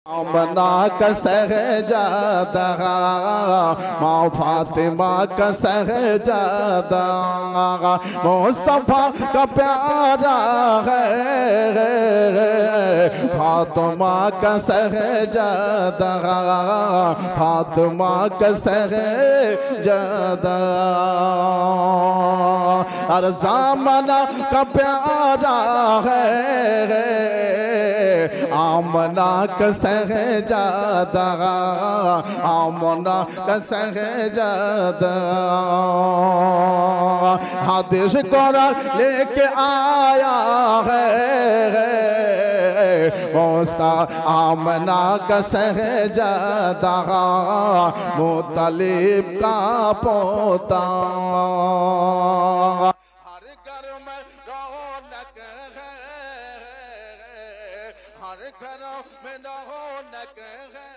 आमना का सहजादा माँ फातिमा का सहजादा मुस्तफा का प्यारा है फातिमा का सहजादा फातिमा का सहजादा और ज़माना का प्यारा है आमना का सहजादा आमना का सहजादा हादिश कुरान लेके आया है मुस्ता आमना का सहजादा मुत्तलिब का पोता हर घर में रौनक है हर घरों में रौनक है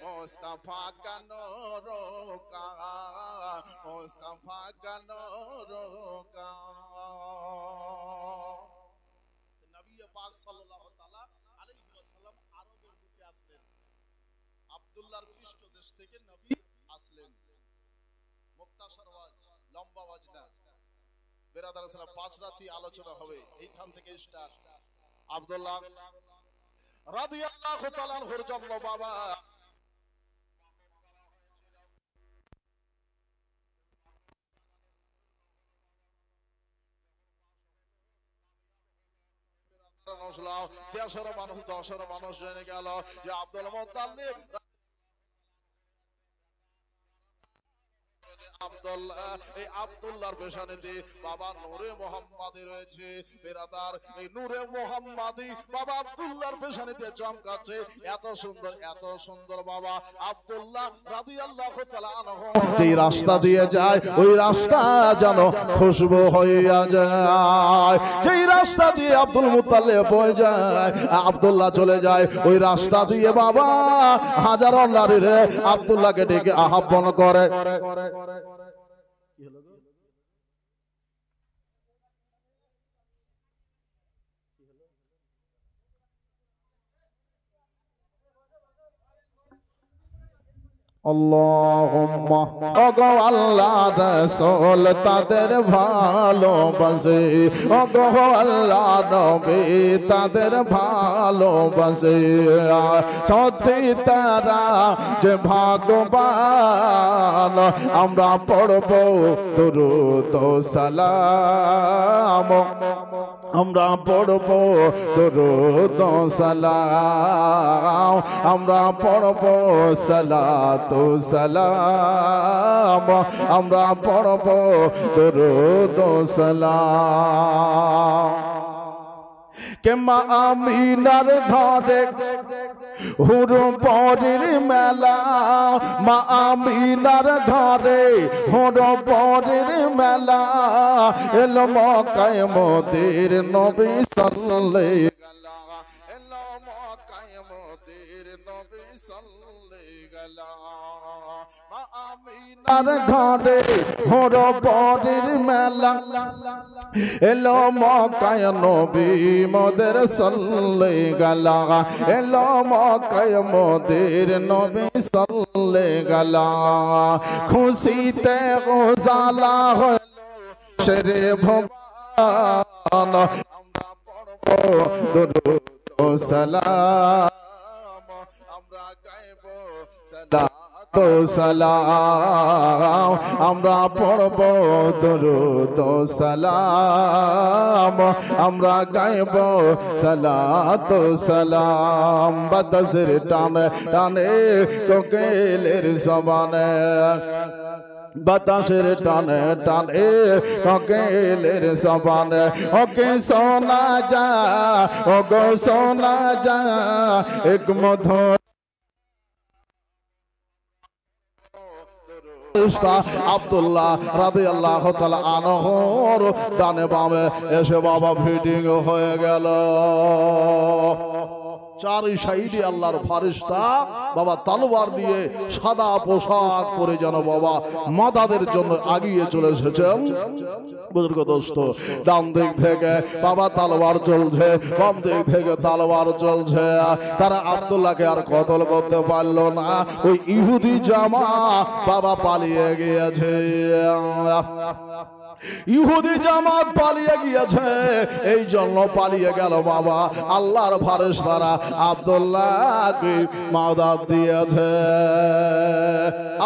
मुस्तफा का नूरों का मुस्तफा का नूरों का नबी पाक सल्लल्लाहु ताला अलैहि ওয়াসাল্লাম আরবের বুকে আসলেন আব্দুল্লাহর পৃষ্ঠ দেশ থেকে নবী আসলেন মুক্তাসর ওয়াজ লম্বা ওয়াজ না বেরাদার সালাম পাঁচ রাতি আলোচনা হবে এইখান থেকে স্টার্ট আব্দুল্লাহ রাদিয়াল্লাহু তাআলা আনহুর জন্য বাবা দেশের মানুষ দশের মানুষ জেনে গেল যে আব্দুল মুত্তালিব আব্দুল্লাহ এই আব্দুল্লাহর পেছনেতে বাবা নূরে মুহাম্মাদি রয়েছে বেরাদার এই নূরে মুহাম্মাদি বাবা আব্দুল্লাহর পেছনেতে চমকাচ্ছে এত সুন্দর বাবা আব্দুল্লাহ রাদিয়াল্লাহু তাআলা আনহু যেই রাস্তা দিয়ে যায় ওই রাস্তা যেন খুশবু হইয়া যায় যেই রাস্তা দিয়ে আব্দুল মুত্তালিব বয়ে যায় আব্দুল্লাহ চলে যায় ওই রাস্তা দিয়ে বাবা হাজারো নারীরে আব্দুল্লাহকে ডেকে আহ্বান করে আল্লাহুম্মা ওগো আল্লাহ রাসূল তাদের ভালোবাসে ওগো আল্লাহ নবী তাদের ভালোবাসে সত্যি তারা যে ভাগ্যবান আমরা পড়ব দুরূদ ও সালাম আমরা পড়ব দুরূদ ও সালাম আমরা পড়ব সালাতু সালাম আমরা পড়ব দুরূদ ও সালাম কে মা আমিনার ঘরে হুর পরের মেলা মা আমিনার ঘরে হুর পরের মেলা এলো মক্কায় মোদের নবী সাল্লাল্লাহু এলো মক্কায় মোদের নবী সাল্লাল্লাহু মা আমিনার ঘরে হুর পরের মেলা এলো মক্কায় নবী মোদের সাল্লাল্লাহু এলো মক্কায় মোদের নবী সাল্লাল্লাহু খুশিতে গোজালা হলো শেরে ভুবন আমরা পড়ব দুরূদ ও সালাম আমরা গাইব সালাতু সালাম আমরা পড়ব দুরূদ ও সালাম আমরা গাইব সালাতু সালাম বাতাসের টানে টানে কোকিলের জবানে বাতাসের টানে টানে কোকিলের জবানে ওকে সোনা যা ওগো সোনা যা এক মধুর আব্দুল্লাহ রাদিয়াল্লাহু তাআলা আনহুর ডানে বামে এসে বাবা ফিটিং হয়ে গেল চারি সাইডে আল্লাহর ফারিস্তা বাবা তলোয়ার নিয়ে সাদা পোশাক পরে যেন বাবা মাদাদের জন্য আগিয়ে চলে এসেছেন। বুজুর্গ দোস্ত, ডান দিক থেকে বাবা তলোয়ার চলছে, বাম দিক থেকে তলোয়ার চলছে। তারা আব্দুল্লাহকে আর কতল করতে পারলো না, ওই ইহুদি জামা বাবা পালিয়ে গিয়েছে। ইহুদি জামাত পালিয়ে গিয়েছে, এই জন্য পালিয়ে গেল বাবা আল্লাহর ফারেশতারা আব্দুল্লাহকে মাদাদ দিয়েছে।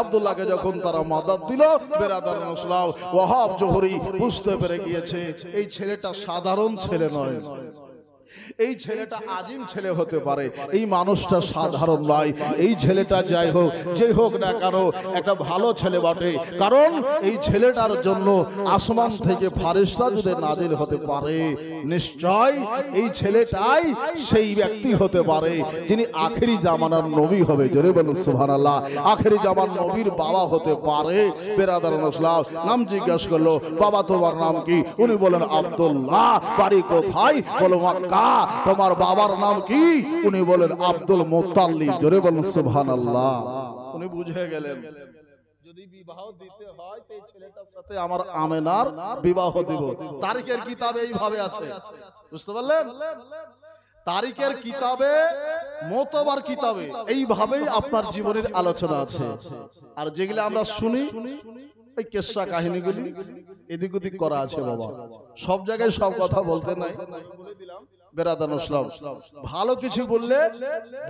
আব্দুল্লাহকে যখন তারা মাদাদ দিল, বেরাদার মুসলাম ওয়াহাব জোহরি বুঝতে পেরে গিয়েছে এই ছেলেটা সাধারণ ছেলে নয়, এই ছেলেটা আজিম ছেলে হতে পারে, এই মানুষটা সাধারণ নয়, এই ছেলেটা যাই হোক যে হোক না কেন একটা ভালো ছেলে বটে। কারণ এই ছেলেটার জন্য আসমান থেকে ফারিস্তা যদি নাজিল হতে পারে, নিশ্চয় এই ছেলেটাই সেই ব্যক্তি হতে পারে যিনি আখেরি জামানার নবী হবে। জোরে বলুন সুবহানাল্লাহ। আখেরি জামানার নবীর বাবা হতে পারে। বেরাদার মুসলাম নাম জিজ্ঞাসা করলো, বাবা তোমার নাম কি? উনি বলেন আব্দুল্লাহ। বাড়ি কোথায়? বলো মক্কা। তোমার বাবার নাম কি? উনি বলেন আব্দুল মুত্তালিব। জোরে বলুন সুবহানাল্লাহ। উনি বুঝে গেলেন যদি বিবাহ দিতে হয় তো এই ছেলেটার সাথে আমার আমেনার বিবাহ দিব। তারিখের কিতাবে এইভাবে আছে, বুঝতে পারলেন? তারিখের কিতাবে, মোতবার কিতাবে এইভাবেই আপনার জীবনের আলোচনা আছে। আর যেগুলো আমরা শুনি ওই কেসা কাহিনীগুলি এদিক ওদিক করা আছে বাবা, সব জায়গায় সব কথা বলতে নাই। বলে দিলাম বেরাদার মুসলাম, ভালো কিছু বললে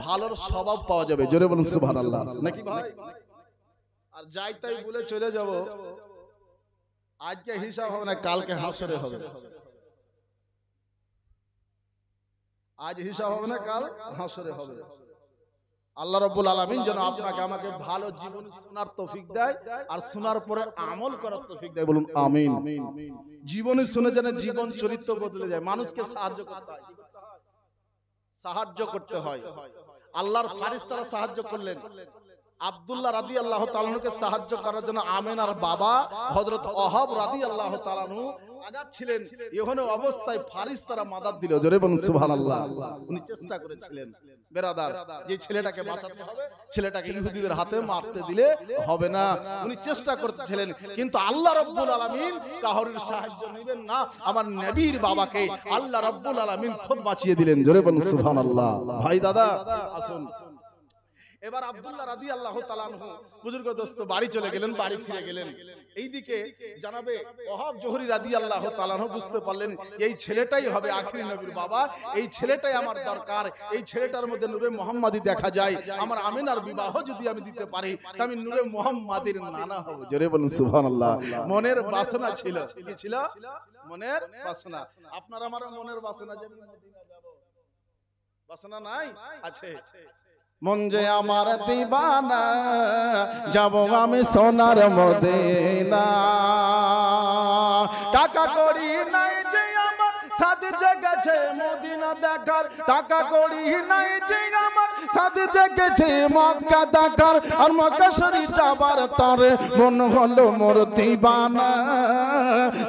ভালোর স্বভাব পাওয়া যাবে। জোরে বলুন সুবহানাল্লাহ, নাকি ভাই? আর যাই তাই বলে চলে যাব, আজকে হিসাব হবে না, কালকে হাসরে হবে। আজ হিসাব হবে না, কাল হাসরে হবে। আল্লাহ রাব্বুল আলামিন যেন আপনাকে আমাকে ভালো জীবন শোনার তৌফিক দেয় আর শোনার পরে আমল করার তৌফিক দেয়। বলুন আমিন। জীবনে শুনে যেন জীবন চরিত্র বদলে যায়। মানুষকে সাহায্য করতে হয়, সাহায্য করতে হয়। আল্লাহর ফারিস্তারা সাহায্য করলেন আব্দুল্লাহ রাদিয়াল্লাহু তাআলা আনহুকে সাহায্য করার জন্য। আমেনার বাবা হযরত ওয়াহাব রাদিয়াল্লাহু তাআলা আনহু আগাচ্ছিলেন, এখানে অবস্থায় ফারিস্তারা মাদাদ দিল। জোরে বলুন সুবহানাল্লাহ। উনি চেষ্টা করেছিলেন বেরাদার যে ছেলেটাকে বাঁচাতে হবে, ছেলেটাকে ইহুদিদের হাতে মারতে দিলে হবে না। উনি চেষ্টা করতেছিলেন, কিন্তু আল্লাহ রাব্বুল আলামিন কাহরের সাহায্য নেবেন না, আমার নবীর বাবাকে আল্লাহ রাব্বুল আলামিন খুদ বাঁচিয়ে দিলেন। জোরে বলুন সুবহানাল্লাহ। ভাই দাদা আসুন, এবার আব্দুল্লাহ রাদিয়াল্লাহু তাআলা আনহু বুজুর্গ দোস্ত বাড়ি চলে গেলেন, বাড়ি ফিরে গেলেন। এইদিকে জানাবে ওয়াহাব জোহরি রাদিয়াল্লাহু তাআলা আনহু বুঝতে পারলেন এই ছেলেটাই হবে আখিরি নবীর বাবা, এই ছেলেটাই আমার দরকার। এই ছেলেটার মধ্যে নূরে মুহাম্মাদি দেখা যায়, আমার আমিনার বিবাহ যদি আমি দিতে পারি তা আমি নূরে মুহাম্মাদির নানা হব। জোরে বলুন সুবহানাল্লাহ। মনের বাসনা ছিল, কি ছিল? মনের বাসনা। আপনার আমার মনের বাসনা যে মদিনা যাব, বাসনা নাই আছে? মন যে আমার দিবানা, যাব আমি সোনার মদিনা। টাকা করি নাই যে আমার সাথে জেগেছে মদিনা দেখার, টাকা করি নাই যে আমার সাথে জেগেছে মক্কা দেখার। আর মক্কা শরীফ যাবার তারে মন হলো মোর দিবানা,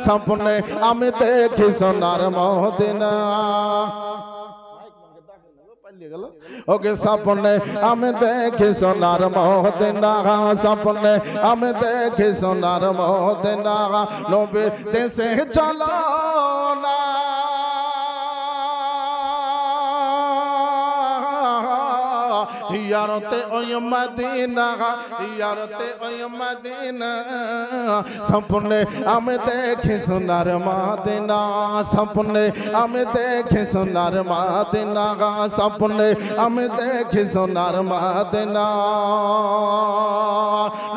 স্বপ্নে আমি দেখি সোনার মদিনা। ওকে স্বপ্নে আমি দেখি সোনার মদিনা, স্বপ্নে আমি দেখি সোনার মদিনা। নবী দেশে চলো না, জিয়ারতে ওই মদিনা, জিয়ারতে ওই মদিনা। স্বপ্নে আমি দেখি সোনার মদিনা, স্বপ্নে আমি দেখি সোনার মদিনা, স্বপ্নে আমি দেখি সোনার মদিনা।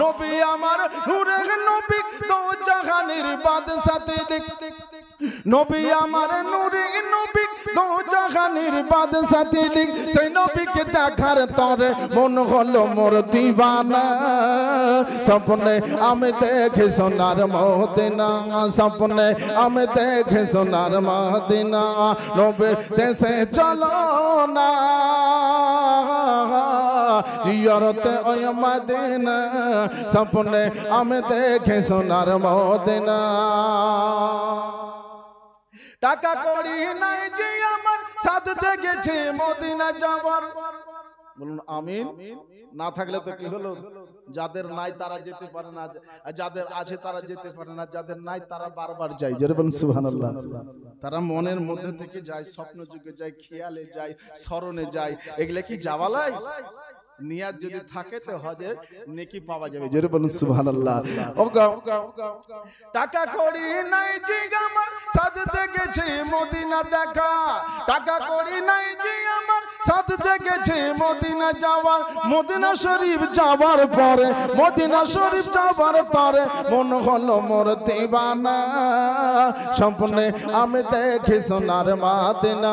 নবী আমার নূরে নবী দো জাহানের বাদশা তিনি, নবী আমার নূরে নবী দো জাহানের বাদশা তিনি। সেই নবীকে দেখার তরে মন হলো মোর দিবানা, স্বপ্নে আমি দেখি সোনার মদিনা, স্বপ্নে আমি দেখি সোনার মদিনা। নবীর দেশে চলো না, জিয়ারতে ওই মদিনা, স্বপ্নে আমি দেখি সোনার মদিনা। টাকা করি নাই যে আমার সাদ জেগেছে মদিনা যাওয়ার। বলুন আমিন। না থাকলে তো কি হলো, যাদের নাই তারা যেতে পারে না, যাদের আছে তারা যেতে পারে না, যাদের নাই তারা বারবার যায়। জোরে বলুন সুবহানাল্লাহ। তারা মনের মধ্যে থেকে যায়, স্বপ্ন যুগে যায়, খেয়ালে যায়, স্মরণে যায়। এগুলা কি যাওয়ালাই? নিয়াত যদি থাকে তো হজের নেকি পাওয়া যাবে। জোরে বলুন সুবহানাল্লাহ। টাকা কড়ি নাই যে আমার সাদ জেগেছে মদিনা দেখা, টাকা কড়ি নাই যে আমার সাদ জেগেছে মদিনা যাওয়ার। মদিনা শরীফ যাওয়ার পরে, মদিনা শরীফ যাওয়ার পরে মন হলো মোর দিবানা। স্বপ্নে আমি দেখি সোনার মদিনা,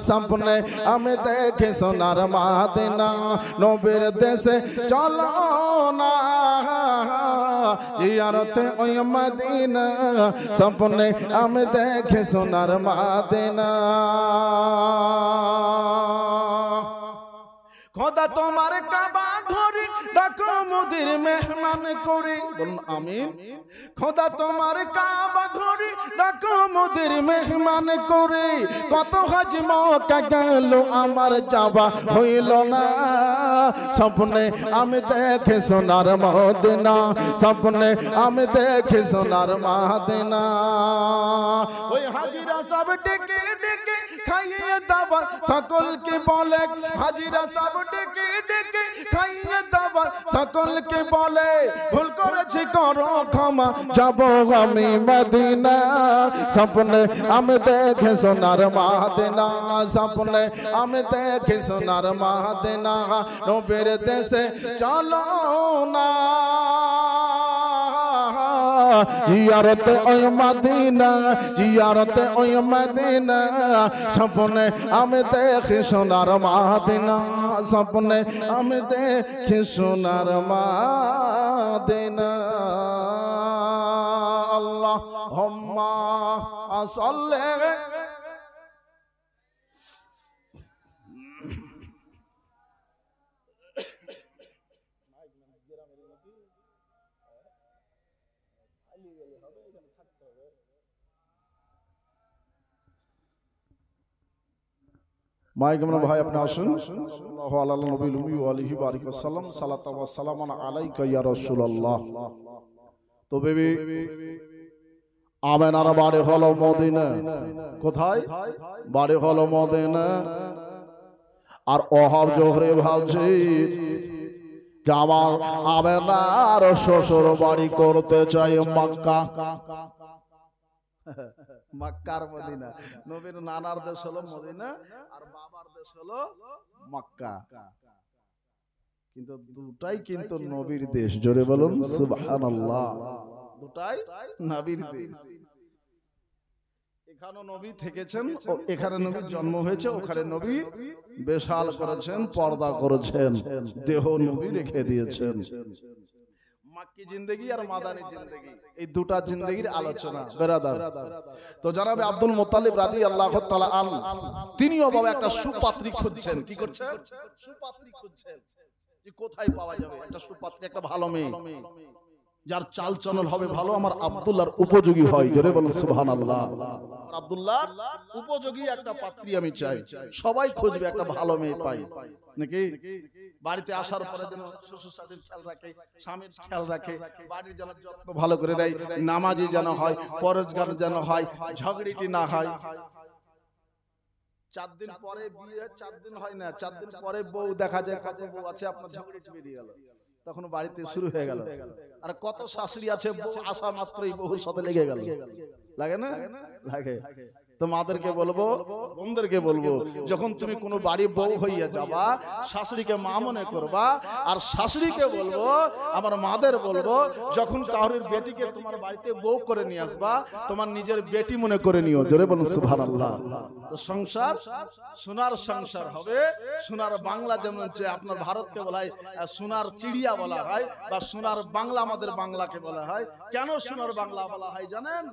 স্বপ্নে আমি দেখি সোনার মদিনা। নবীর দেশে চলো না জিয়ারতে ওই মদিনা, স্বপ্নে আমি দেখি সোনার মদিনা। খোদা তোমার কাবা ঘরে ডাকো মোদের মেহমান করে। বলুন আমিন। খোদা তোমার কাবা ঘরে ডাকো মোদের মেহমান করে। কত হাজি মক্কা গেল আমার যাওয়া হইল না। স্বপ্নে আমি দেখি সোনার মদিনা, স্বপ্নে আমি দেখি সোনার মদিনা। ওই হাজিরা সব ডেকে ডেকে খাইয়ে দাবা সকলকে বলে, হাজিরা সব ডেকে ডেকে খাইয়ে দাবা সকলকে বলে, ভুল করেছি করো ক্ষমা যাব আমি মদিনা। স্বপ্নে আমি দেখি সোনার মদিনা, স্বপ্নে আমি দেখি সোনার মদিনা। নবীর দেশে চলো না জিয়ারতে ওই মদিনা, জিয়ারতে ওই মদিনা। স্বপ্নে আমি দেখি সোনার মদিনা, স্বপ্নে আমি দেখি সোনার মদিনা। আল্লাহুম্মা সাল্লি। মাইকমন ভাই আপনি আসুন। সাল্লাল্লাহু আলা নবিল উম্মি ওয়া আলিহি ওয়া সাল্লাম। সালাতু ওয়া সালামু আলাইকা ইয়া রাসূলুল্লাহ। তো বেবি আমেনার বাড়ি হলো মদিনা। কোথায়? বাড়ি হলো মদিনা। আর ওহাব জোহরে ভাবছি যে আমার আমেনার শ্বশুর বাড়ি করতে চাই মক্কা। মক্কার মদিনা। নবীর নানার দেশ হলো মদিনা আর বাবার দেশ হলো মক্কা। কিন্তু দুটাই কিন্তু নবীর দেশ। জোরে বলুন সুবহানাল্লাহ। দুটাই নবীর দেশ। এখানে নবী থেকেছেন, এখানে নবীর জন্ম হয়েছে, ওখানে নবীর বেশাল করেছেন, পর্দা করেছেন, দেহ নবী রেখে দিয়েছেন। মাক্কি জিন্দেগি আর মাদানী জিন্দেগি, এই দুটা জিন্দেগির আলোচনা বেরাদার। তো জনাবে আব্দুল মুত্তালিব রাদিয়াল্লাহু তাআলা আনহু তিনিও বাবা একটা সুপাত্রী খুঁজছেন। কি করছেন? সুপাত্রী খুঁজছেন যে কোথায় পাওয়া যাবে একটা সুপাত্রী, একটা ভালো মেয়ে যার চাল চলন হবে ভালো, আমার আব্দুল্লাহর উপযোগী হয়। জোরে বলুন সুবহানাল্লাহ। আব্দুল্লাহর উপযোগী একটা পাত্রী আমি চাই। সবাই খুঁজবে একটা ভালো মেয়ে পাই নাকি? বাড়িতে আসার পরে যেন শ্বশুর শাশুড়ির খেয়াল রাখে, স্বামীর খেয়াল রাখে, বাড়ির যেন যত্ন ভালো করে দেয়, নামাজি যেন হয়, পরহেজগার যেন হয়, ঝগড়িটি না হয়। 4 দিন পরে বিয়ে, 4 দিন হয় না, 4 দিন পরে বউ দেখা যায় কত বউ আছে আপনার ঝগড়িটি বেরিয়ে গেল, তখন বাড়িতে শুরু হয়ে গেল। আর কত শাশুড়ি আছে বউ আসা মাত্রই বহুর সাথে লেগে গেল। লাগে না? লাগে। তো মাদেরকে বলবো, বোনদেরকে বলবো, যখন তুমি কোনো বাড়ি বউ হইয়া যাবা, শাশুড়িকে মা মনে করবা। আর শাশুড়িকে বলবো, আমার মাদের বলবো, যখন কাউরির বেটিকে তোমার বাড়িতে বউ করে নিয়ে আসবা, তোমার নিজের বেটি মনে করে নিও। জোরে বলুন সুবহানাল্লাহ। তো সংসার সোনার সংসার হবে। সোনার বাংলা যেমন আপনার ভারতকে বলা হয় সোনার চিড়িয়া বলা হয়, বা সোনার বাংলা আমাদের বাংলাকে বলা হয়। কেন সোনার বাংলা বলা হয় জানেন?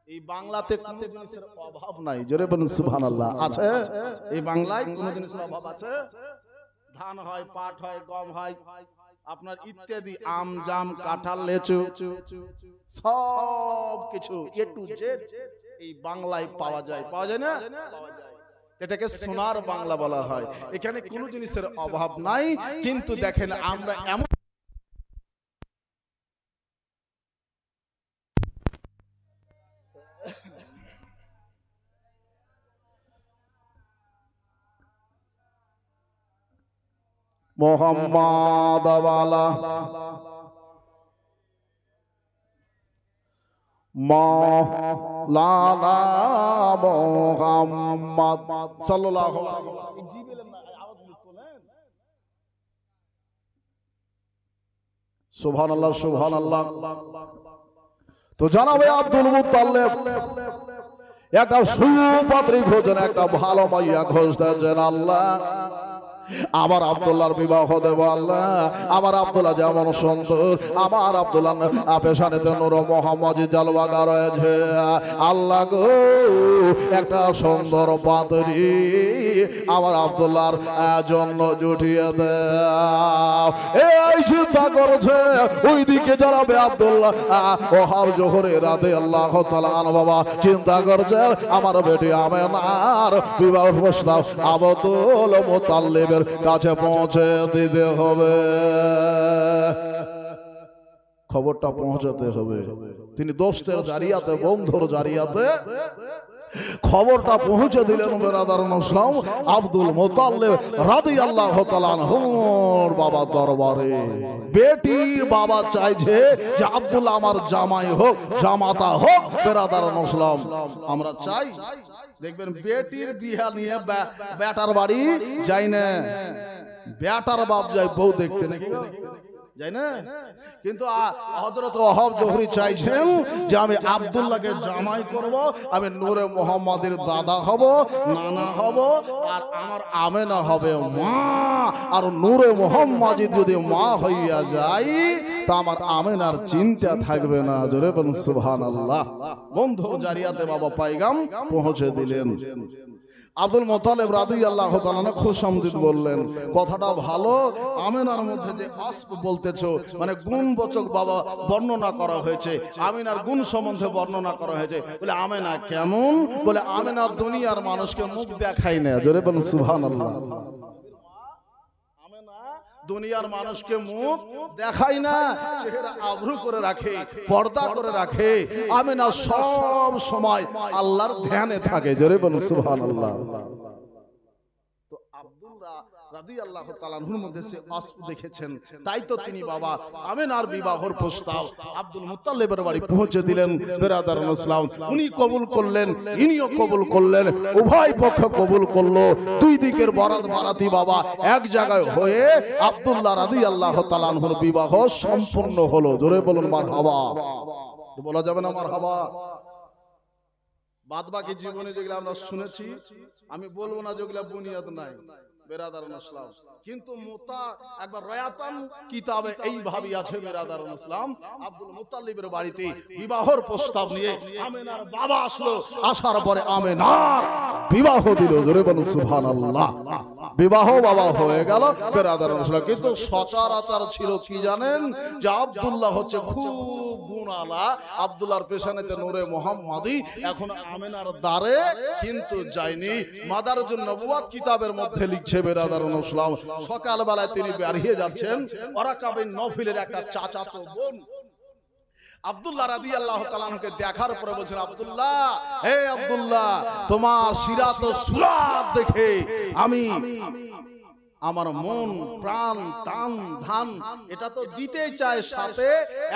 এই বাংলাতে কোনো জিনিসের অভাব নাই। জোরে বলুন সুবহানাল্লাহ। আছে? এই বাংলায় কোনো জিনিসের অভাব আছে? ধান হয়, পাট হয়, গম হয়, আপনার ইত্যাদি, আম, জাম, কাঁঠাল, লেচু, সব কিছু এ টু জেড এই বাংলায় পাওয়া যায়। পাওয়া যায় না? পাওয়া যায়। এটাকে সোনার বাংলা বলা হয়। এখানে কোনো জিনিসের অভাব নাই, কিন্তু দেখেন আমরা এমন মোহাম্মদ ওয়ালা মাওলানা মুহাম্মদ সাল্লাল্লাহু আলাইহি ওয়াসাল্লাম। জিবেলেন না, আওয়াজ তোলেন। সুবহানাল্লাহ সুবহানাল্লাহ। তো জানাবে আব্দুল মুত্তালিব একটা সুপাত্রী খোঁজেন, একটা ভালো মাইয়া খুঁজতেছেন। আল্লাহ আমার আব্দুল্লাহর বিবাহ দেব আল্লাহ, আমার আব্দুল্লাহ যেমন সুন্দর, আমার আব্দুল্লাহ পেশানেতে নূর মোহাম্মদ জালওয়াগা রয়েছে। আল্লাহ গো একটা সুন্দর পাত্রী আমার আব্দুল্লাহর জন্য জুটিয়ে দাও। এই চিন্তা করছে, ওইদিকে যাবে আব্দুল্লাহ ওহাব জোহরে রাদিয়াল্লাহু তাআলা আনহু বাবা চিন্তা করছে আমার বেটি আমেনার বিবাহ প্রস্তাব আব্দুল মুত্তালিবের কাছে পৌঁছে দিতে হবে, খবরটা পৌঁছাতে হবে। তিনি দোস্তের জারিয়াতে, বন্ধুর জারিয়াতে খবরটা পৌঁছে দিলেন বেরাদারুন ইসলাম আব্দুল মুত্তালিব রাদিয়াল্লাহু তাআলা আনহুর বাবা দরবারে। বেটির বাবা চাইছে যে আব্দুল্লাহ আমার জামাই হোক, জামাতা হোক। বেরাদারুন ইসলাম আমরা চাই, দেখবেন বেটির বিয়া নিয়ে বেটার বাড়ি যাই না, বেটার বাপ যায় বউ দেখতে, নাকি যাই না? কিন্তু হযরত ওয়াহাব জোহরি চাইছেন যে আমি আব্দুল্লাহকে জামাই করব, আমি নূরে মুহাম্মাদের দাদা হব, নানা হব, আর আমার আমেনা হবে মা। আর নূরে মুহাম্মাদ যদি মা হইয়া যায় তা আমার আমেনার চিন্তা থাকবে না। জোরে বলুন সুবহানাল্লাহ। বন্ধু জারিয়াতে বাবা পায়গাম পৌঁছে দিলেন। আব্দুল মুত্তালিব রাদিয়াল্লাহু তাআলা খুশামদিদ বললেন, কথাটা ভালো। আমেনার মধ্যে যে আসব বলতেছো, মানে গুণবাচক বাবা বর্ণনা করা হয়েছে, আমিনার গুণ সম্বন্ধে বর্ণনা করা হয়েছে। বলে আমেনা কেমন? বলে আমেনা দুনিয়ার মানুষকে মুখ দেখায় না। জোরে বলুন সুবহানাল্লাহ। দুনিয়ার মানুষকে মুখ দেখায় না, চেহারা আবরু করে রাখে, পর্দা করে রাখে। আমেনা সব সময় আল্লাহর ধ্যানে থাকে। জোরে বলুন সুবহানাল্লাহ। তো আব্দুল্লাহ রাদিয়াল্লাহু তাআলা আনহুর মধ্যে সে আসব দেখেছেন, তাই তো তিনি বাবা আমেনার বিবাহের প্রস্তাব আব্দুল মুত্তালিবের বাড়ি পৌঁছে দিলেন। বেরাদারুন ইসলাম উনি কবুল করলেন, ইনিও কবুল করলেন, উভয় পক্ষ কবুল করলো। দুই দিকের বরাত বারাতি বাবা এক জায়গায় হয়ে আব্দুল্লাহ রাদিয়াল্লাহু তাআলা আনহুর বিবাহ সম্পূর্ণ হলো। জোরে বলুন মারহাবা। বলা যাবে না মারহাবা? বাদ বাকি জীবনে যেগুলো আমরা শুনেছি, আমি বলবো না যেগুলো বুনিয়াদ নাই। বেরাদারুন ইসলাম কিন্তু মুতা একবার রয়াতান কিতাবে এইভাবে আছে। বেরাদারুন ইসলাম আব্দুল মুত্তালিবের বাড়িতে বিবাহের প্রস্তাব নিয়ে আমেনার বাবা আসলো। আসার পরে আমেনার বিবাহ দিল। জোরে বলুন সুবহানাল্লাহ। বিবাহ বাবা হয়ে গেল। বেরাদারুন ইসলাম কিন্তু সচরাচর ছিল কি জানেন, যে আব্দুল্লাহ হচ্ছে খুব গুণালা, আব্দুল্লাহর পেছনেতে নূরে মুহাম্মাদি এখন আমেনার দ্বারে কিন্তু যায়নি। মাদারুন নবুওয়াত কিতাবের মধ্যে লিখছে বেরাদারুন ইসলাম, সকালবেলায় তিনি বেরিয়ে যাচ্ছেন, ওরাকা বিন নফিলের একটা চাচাতো বোন আব্দুল্লাহ রাদিয়াল্লাহু তাআলা আনহুকে দেখার পরে বলছেন, আব্দুল্লাহ, হে আব্দুল্লাহ, তোমার সিরাত ও সুরাত দেখে আমি আমার মন প্রাণ টান ধান এটা তো দিতেই চায়, সাথে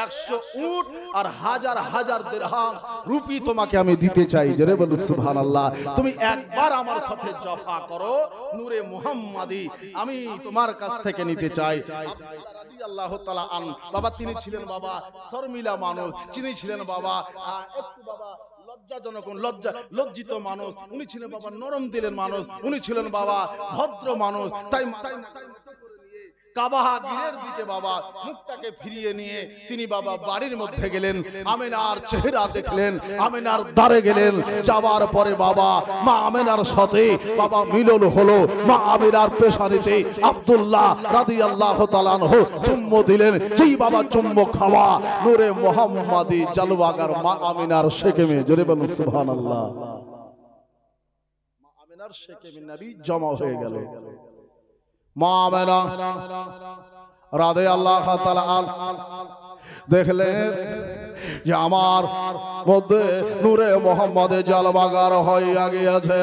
100 উট আর হাজার হাজার দিরহাম রুপি তোমাকে আমি দিতে চাই। জোরে বলুন সুবহানাল্লাহ। তুমি একবার আমার সাথে জফা করো, নূরে মুহাম্মাদি আমি তোমার কাছ থেকে নিতে চাই। আব্দুল্লাহ রাদিয়াল্লাহু তাআলা আন বাবা তিনি ছিলেন বাবা শর্মিলা মানুষ, তিনি ছিলেন বাবা একটু বাবা লজ্জিত মানুষ, উনি ছিলেন বাবা নরম দিলের মানুষ, উনি ছিলেন বাবা ভদ্র মানুষ। তাই কাবা গিরের দিকে বাবা মুখটাকে ফিরিয়ে নিয়ে তিনি বাবা বাড়ির মধ্যে গেলেন। আমেনার চেহারা দেখলেন, আমেনার দ্বারে গেলেন। যাওয়ার পরে বাবা মা আমেনার সাথে বাবা মিলন হলো। মা আমেনার পেশানিতে আব্দুল্লাহ রাদিয়াল্লাহু তাআলা আনহু চুম্বু দিলেন। যেই বাবা চুম্বু খাওয়া নূরে মুহাম্মাদি জালওয়াগার মা আমেনার শেকেমে। জোরে বলুন সুবহানাল্লাহ। মা আমেনার শেখে নবী জমা হয়ে গেল। মা আমেনা রাদিয়াল্লাহু তাআলা দেখলেন যে আমার মধ্যে নূরে মোহাম্মদের জালবাগার হইয়া গিয়েছে।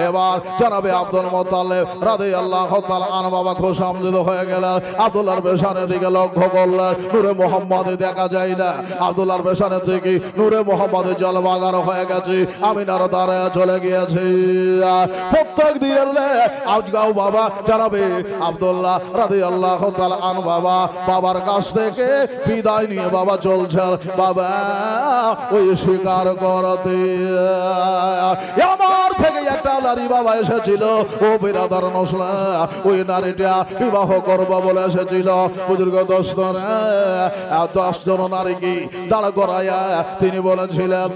এবার জনাবে আব্দুল মুত্তালিব রাদিয়াল্লাহু তাআলা আন বাবা খুশামদিদ হয়ে গেলেন। আব্দুল্লাহর পেছনের দিকে লক্ষ্য করলেন, নূরে মোহাম্মদে দেখা যায় না। আব্দুল্লাহর পেছনের দিকে নূরে মোহাম্মদের জালবাগার হয়ে গেছে। আমিনার দ্বারে চলে গিয়েছে। প্রত্যেক দিনের আজগাও বাবা জনাবে আব্দুল্লাহ রাদিয়াল্লাহু তাআলা আন বাবা বাবার কাছ থেকে বিদায় নিয়ে বাবা চলছেন। বাবা ওই স্বীকার করতে আমার থেকে একটা নারী বাবা এসেছিল, ও বিরাদার নসলা, ওই নারীটা বিবাহ করবো বলে এসেছিল। বুজুর্গ 10 জন নারীকে দাঁড় করাইয়া তিনি বলেছিলেন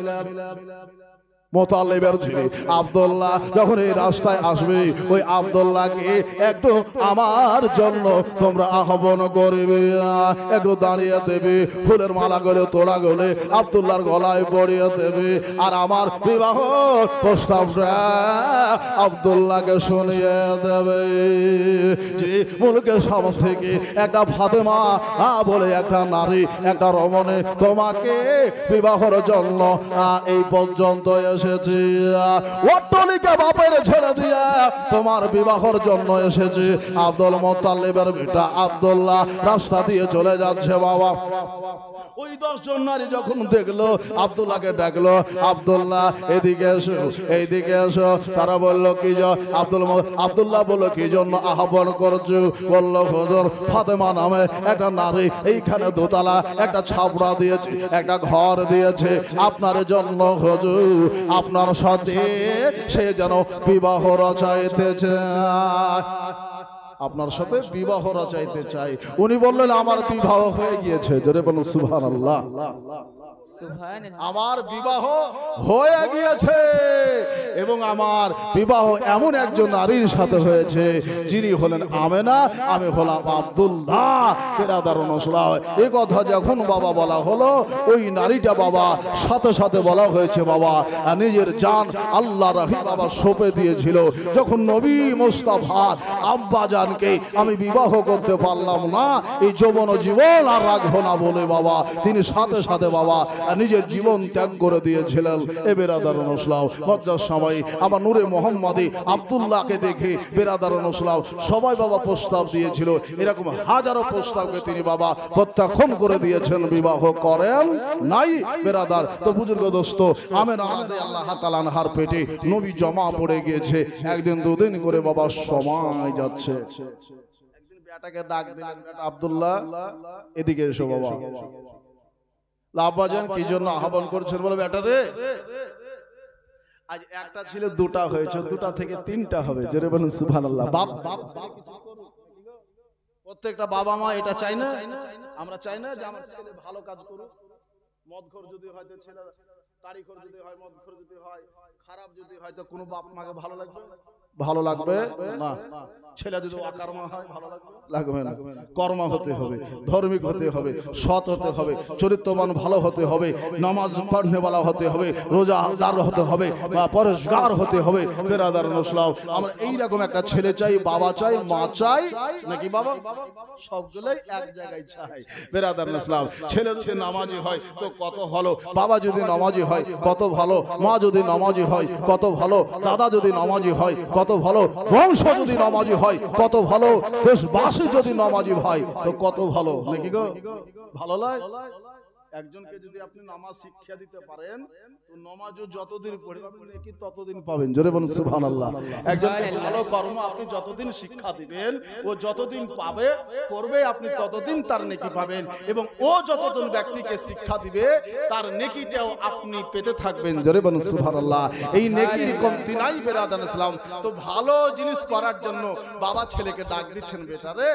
মুত্তালিবের ছেলে আব্দুল্লাহ যখন এই রাস্তায় আসবে, ওই আব্দুল্লাহকে একটু আমার জন্য তোমরা আহ্বান করবে, একটু দাঁড়িয়ে দেবে, ফুলের মালা গলে তোড়া গলে আব্দুল্লাহর গলায় পরিয়ে দেবে, আর আমার বিবাহ প্রস্তাবটা আব্দুল্লাহকে শুনিয়ে দেবে যে মুলকের সামনে থেকে একটা ফাতেমা বলে একটা নারী, একটা রমণী তোমাকে বিবাহের জন্য এই পর্যন্ত এসেছে। অট্টালিকা বাপের ছেড়ে দিয়া তোমার বিবাহের জন্য এসেছে। আব্দুল মুত্তালিবের বেটা আব্দুল্লাহ রাস্তা দিয়ে চলে যাচ্ছে বাবা। ওই 10 জন নারী যখন দেখলো আব্দুল্লাহকে ডাকলো, আব্দুল্লাহ এদিকে এসো, এইদিকে এসো। তারা বললো কি আব্দুল্লাহ বললো কি জন্য আহ্বান করছো? বললো হুজুর ফাতেমা নামে একটা নারী এইখানে দোতলা একটা ছাপড়া দিয়েছে, একটা ঘর দিয়েছে আপনার জন্য হুজুর, আপনার সাথে সে যেন বিবাহ রচাইতে চায়, আপনার সাথে বিবাহ রচাইতে চাই। উনি বললেন আমার বিবাহ হয়ে গিয়েছে। জোরে বলুন সুবহানাল্লাহ। আমার বিবাহ হয়ে গিয়েছে এবং আমার বিবাহ এমন একজন নারীর সাথে হয়েছে যিনি হলেন আমেনা, আমি হলাম আব্দুল্লাহ। বিরাদার নসলা এই কথা যখন বাবা বলা হলো, ওই নারীটা বাবা সাথে সাথে বলা হয়েছে বাবা নিজের জান আল্লাহ রাহি বাবা সঁপে দিয়েছিল। যখন নবী মুস্তাফার আব্বা জানকে আমি বিবাহ করতে পারলাম না, এই যৌবন জীবন আর রাখবো না বলে বাবা তিনি সাথে সাথে বাবা নিজের জীবন ত্যাগ করে দিয়েছিলেন। এ বেরাদার নসলাও লজ্জার সময় আমার নূরে মোহাম্মদে আব্দুল্লাহকে দেখে বেরাদার নসলাও সবাই বাবা প্রস্তাব দিয়েছিল। এরকম হাজারো প্রস্তাবকে তিনি বাবা প্রত্যাখ্যান করে দিয়েছেন, বিবাহ করেন নাই বেরাদার। তো বুজুর্গ দোস্ত আমেনা রাদিয়াল্লাহু তাআলা আনহার পেটে নবী জমা পড়ে গিয়েছে। একদিন দুদিন করে বাবা সময় যাচ্ছে। একদিন বেটাকে ডাক দিলেন, বেটা আব্দুল্লাহ এদিকে এসো বাবা। আব্বাজান কি জন্য আহ্বান করছেন? বলে বেটা রে আজ একটা ছিল দুটা হয়েছে, দুটা থেকে তিনটা হবে। জোরে বলুন সুবহানাল্লাহ। বাপ প্রত্যেকটা বাবা মা এটা চাই না? আমরা চাই না যে আমার ছেলে ভালো কাজ করুক। মদখোর যদি হয় তো ছেলে, তাড়িখোর যদি হয়, মদখোর যদি হয়, খারাপ যদি হয় তো কোনো বাপ মাকে ভালো লাগবে? ভালো লাগবে না। ছেলে যদি অকর্মা হয় ভালো লাগবে না। কর্মা হতে হবে, ধার্মিক হতে হবে, সৎ হতে হবে, চরিত্রবান ভালো হতে হবে, নামাজ পড়নেওয়ালা হতে হবে, রোজাদার হতে হবে, বা পরেশগার হতে হবে। বেরাদার নসলাও আমরা এইরকম একটা ছেলে চাই, বাবা চাই, মা চাই, নাকি বাবা সবগুলোই এক জায়গায় চাই। বেরাদার নসলাও ছেলে যদি নামাজি হয় তো কত ভালো, বাবা যদি নামাজি হয় কত ভালো, মা যদি নামাজি হয় কত ভালো, দাদা যদি নামাজি হয় কত ভালো, বংশ যদি নামাজি হয় কত ভালো, দেশবাসী যদি নামাজি হয় তো কত ভালো, নাকি গো? ভালো লাগে একজনকে যদি আপনি নামাজ শিক্ষা দিতে পারেন তো নামাজও যতদিন পড়বেন নেকি ততদিন পাবেন। জোরে বলুন সুবহানাল্লাহ। একজনকে ভালো কর্ম আপনি যতদিন শিক্ষা দিবেন ও যতদিন পাবে করবে আপনি ততদিন তার নেকি পাবেন, এবং ও যতদিন ব্যক্তিকে শিক্ষা দিবে তার নেকিটাও আপনি পেতে থাকবেন। জোরে বলুন সুবহানাল্লাহ। এই নেকির কমতি নাই বেরাদান ইসলাম। তো ভালো জিনিস করার জন্য বাবা ছেলেকে ডাক দিচ্ছেন, বেটা রে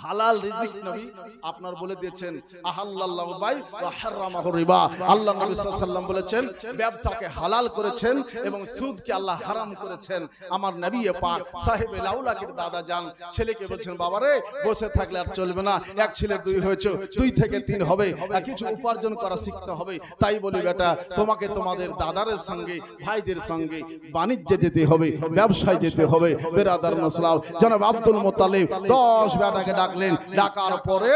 হালাল রিজিক নবী আপনার বলে দিয়েছেন, আহাল্লাল্লাহু বাই ওয়া হারামাহু রিবা। আল্লাহ নবী সাল্লাল্লাহু আলাইহি ওয়াসাল্লাম বলেছেন ব্যবসাকে হালাল করেছেন এবং সুদকে আল্লাহ হারাম করেছেন। আমার নবী পাক সাহেবে লাউলাকের দাদা যান ছেলেকে বলছেন, বাবা রে বসে থাকলে আর চলবে না, এক ছেলে দুই হয়েছে, 2 থেকে 3 হবে, কিছু উপার্জন করা শিখতে হবে। তাই বলি বেটা তোমাকে তোমাদের দাদারের সঙ্গে ভাইদের সঙ্গে বাণিজ্যে যেতে হবে, ব্যবসায় যেতে হবে। বেরাদার মুসলাম জনাব আব্দুল মুত্তালিব 10 বেটাকে ডাকলেন, ডাকার পরে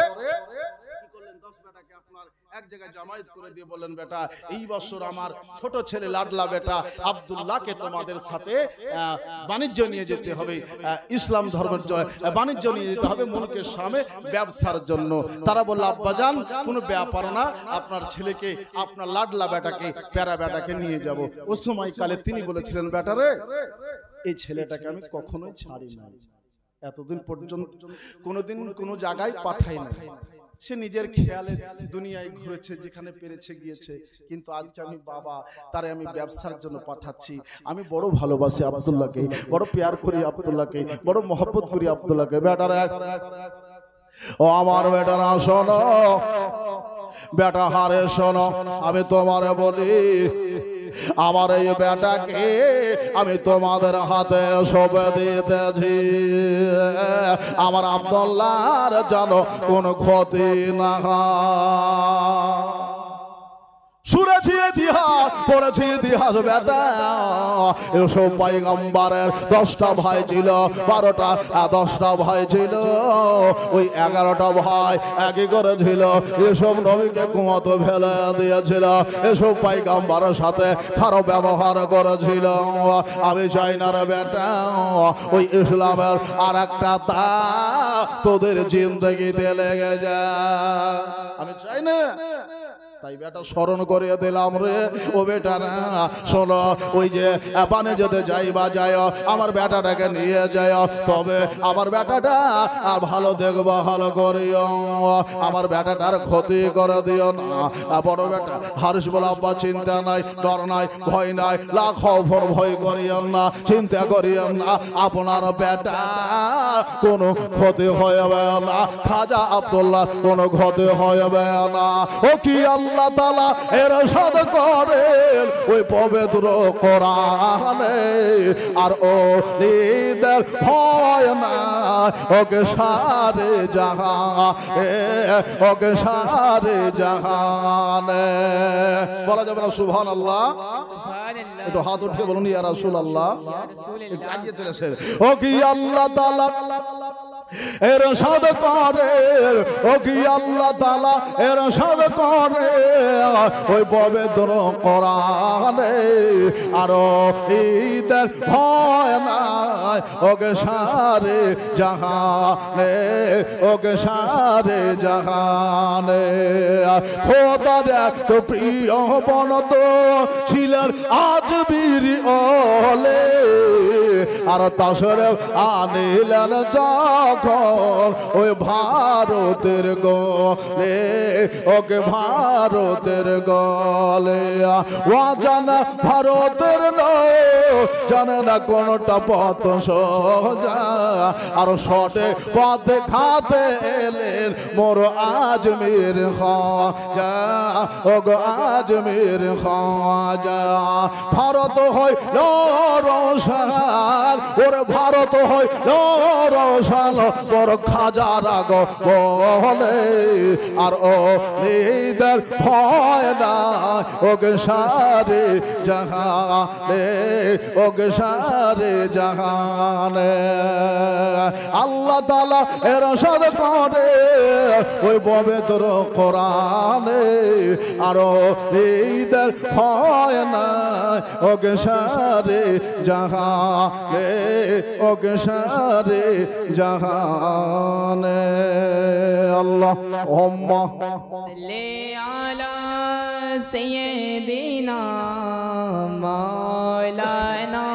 কি করলেন, 10 বেটাকে আপনার এক জায়গায় জামায়াত করে দিয়ে বললেন, বেটা এই বছর আমার ছোট ছেলে লাডলা বেটা আব্দুল্লাহকে তোমাদের সাথে বাণিজ্য নিয়ে যেতে হবে, ইসলাম ধর্মের বাণিজ্য নিয়ে যেতে হবে মুলকের সামনে ব্যবসার জন্য। তারা বলল আব্বাজান কোনো ব্যাপার না, আপনার ছেলেকে আপনার লাডলা বেটাকে প্যারা বেটাকে নিয়ে যাব। ওই সময়কালে তিনি বলেছিলেন, বেটারে এই ছেলেটাকে আমি কখনোই ছাড়ি না, এতদিন পর্যন্ত কোনোদিন কোনো জায়গায় পাঠাই না, সে নিজের খেয়ালে দুনিয়ায় ঘুরেছে, যেখানে পেরেছে গিয়েছে, কিন্তু আজকে আমি বাবা তারে আমি ব্যবসার জন্য পাঠাচ্ছি। আমি বড় ভালোবাসি আব্দুল্লাহকে, বড় প্যার করি আব্দুল্লাহকে, বড় মহব্বত করি আব্দুল্লাহকে। বেটারা ও আমার বেটারা শোনো, বেটা হারে শোনো, আমি তোমারে বলি আমার এই বেটাকে আমি তোমাদের হাতে সঁপে দিতেছি, আমার আব্দুল্লাহর যেন কোনো ক্ষতি না হয়। শুনেছি ইতিহাস, পড়েছি ইতিহাস বেটা, এসব পয়গম্বরের 10টা ভাই ছিল, 10টা ভাই ছিল, ওই 11টা ভাই একই করেছিল, এসব নবীকে কুয়াতে ফেলে দিয়েছিল, এসব পয়গম্বরের সাথে খারাপ ব্যবহার করেছিল। আমি চাই না রে বেটা ওই ইসলামের আর একটা তা তোদের জিন্দগিতে লেগে যায়, আমি চাই না। তাই বেটা স্মরণ করিয়ে দিলাম রে ও বেটা না, শোনো ওই যে পানে যেতে যাই বা যায় আমার বেটাটাকে নিয়ে যায়, তবে আমার বেটাটা আর ভালো দেখবো, ভালো করিও, আমার বেটাটার ক্ষতি করে দিও না। বড় বেটা হারিস বলে আব্বা চিন্তা নাই, ডর নাই, ভয় নাই, লাখো ভয় করিও না, চিন্তা করিও না, আপনার বেটা কোনো ক্ষতি হবে না, খাজা আব্দুল্লাহ কোনো ক্ষতি হবে না। ও কি আল্লাহ তাআলা ইরশাদ করেন ওই পবিত্র কোরআনে, আর ও নিদের ভয় না, ওকে সারে জাহানে, ওকে সারে জাহানে। বলা যাবে না সুবহানাল্লাহ? একটু হাত উঠিয়ে বলুন ইয়া রাসূলুল্লাহ, একটু আগিয়ে চলেছেন। ও কি আল্লাহ তাআলা ইরশাদ করেন, ও কি আল্লাহ তাআলা ইরশাদ করেন ওই পবিত্র কোরআনে, আর ঈদের ভয় নাই, ওকে সারে জাহানে, ওকে সারে জাহানে। খোদার এক প্রিয় বনত ছিলেন আজমির ওলে, আর তাসরে আনিলেন যখন ওই ভারতের গলে, ওকে ভারতের গলে। ও জানা ভারতের জানে না কোনটা পথ সোজা, আর সটে পথে খাতে এলেন মোর আজমির খাজা, ও গো আজমির খাজা। ভারত হয় রসাল, ওরে ভারত হয় রসাল, বড় খাজার আগ বলে, আর ও নিদের ভয় না, ওকে সারে জাহানে, ওকে সারে জাহানে। আল্লাহ তাআলা ইরশাদ করে ওই পবিত্র কোরআনে, আর ও নিদের ভয় না, ওকে সারে জাহানে, ওকে সারে জাহানে। আল্লাহুম্মা সাল্লি আলা সাইয়্যিদিনা মাওলানা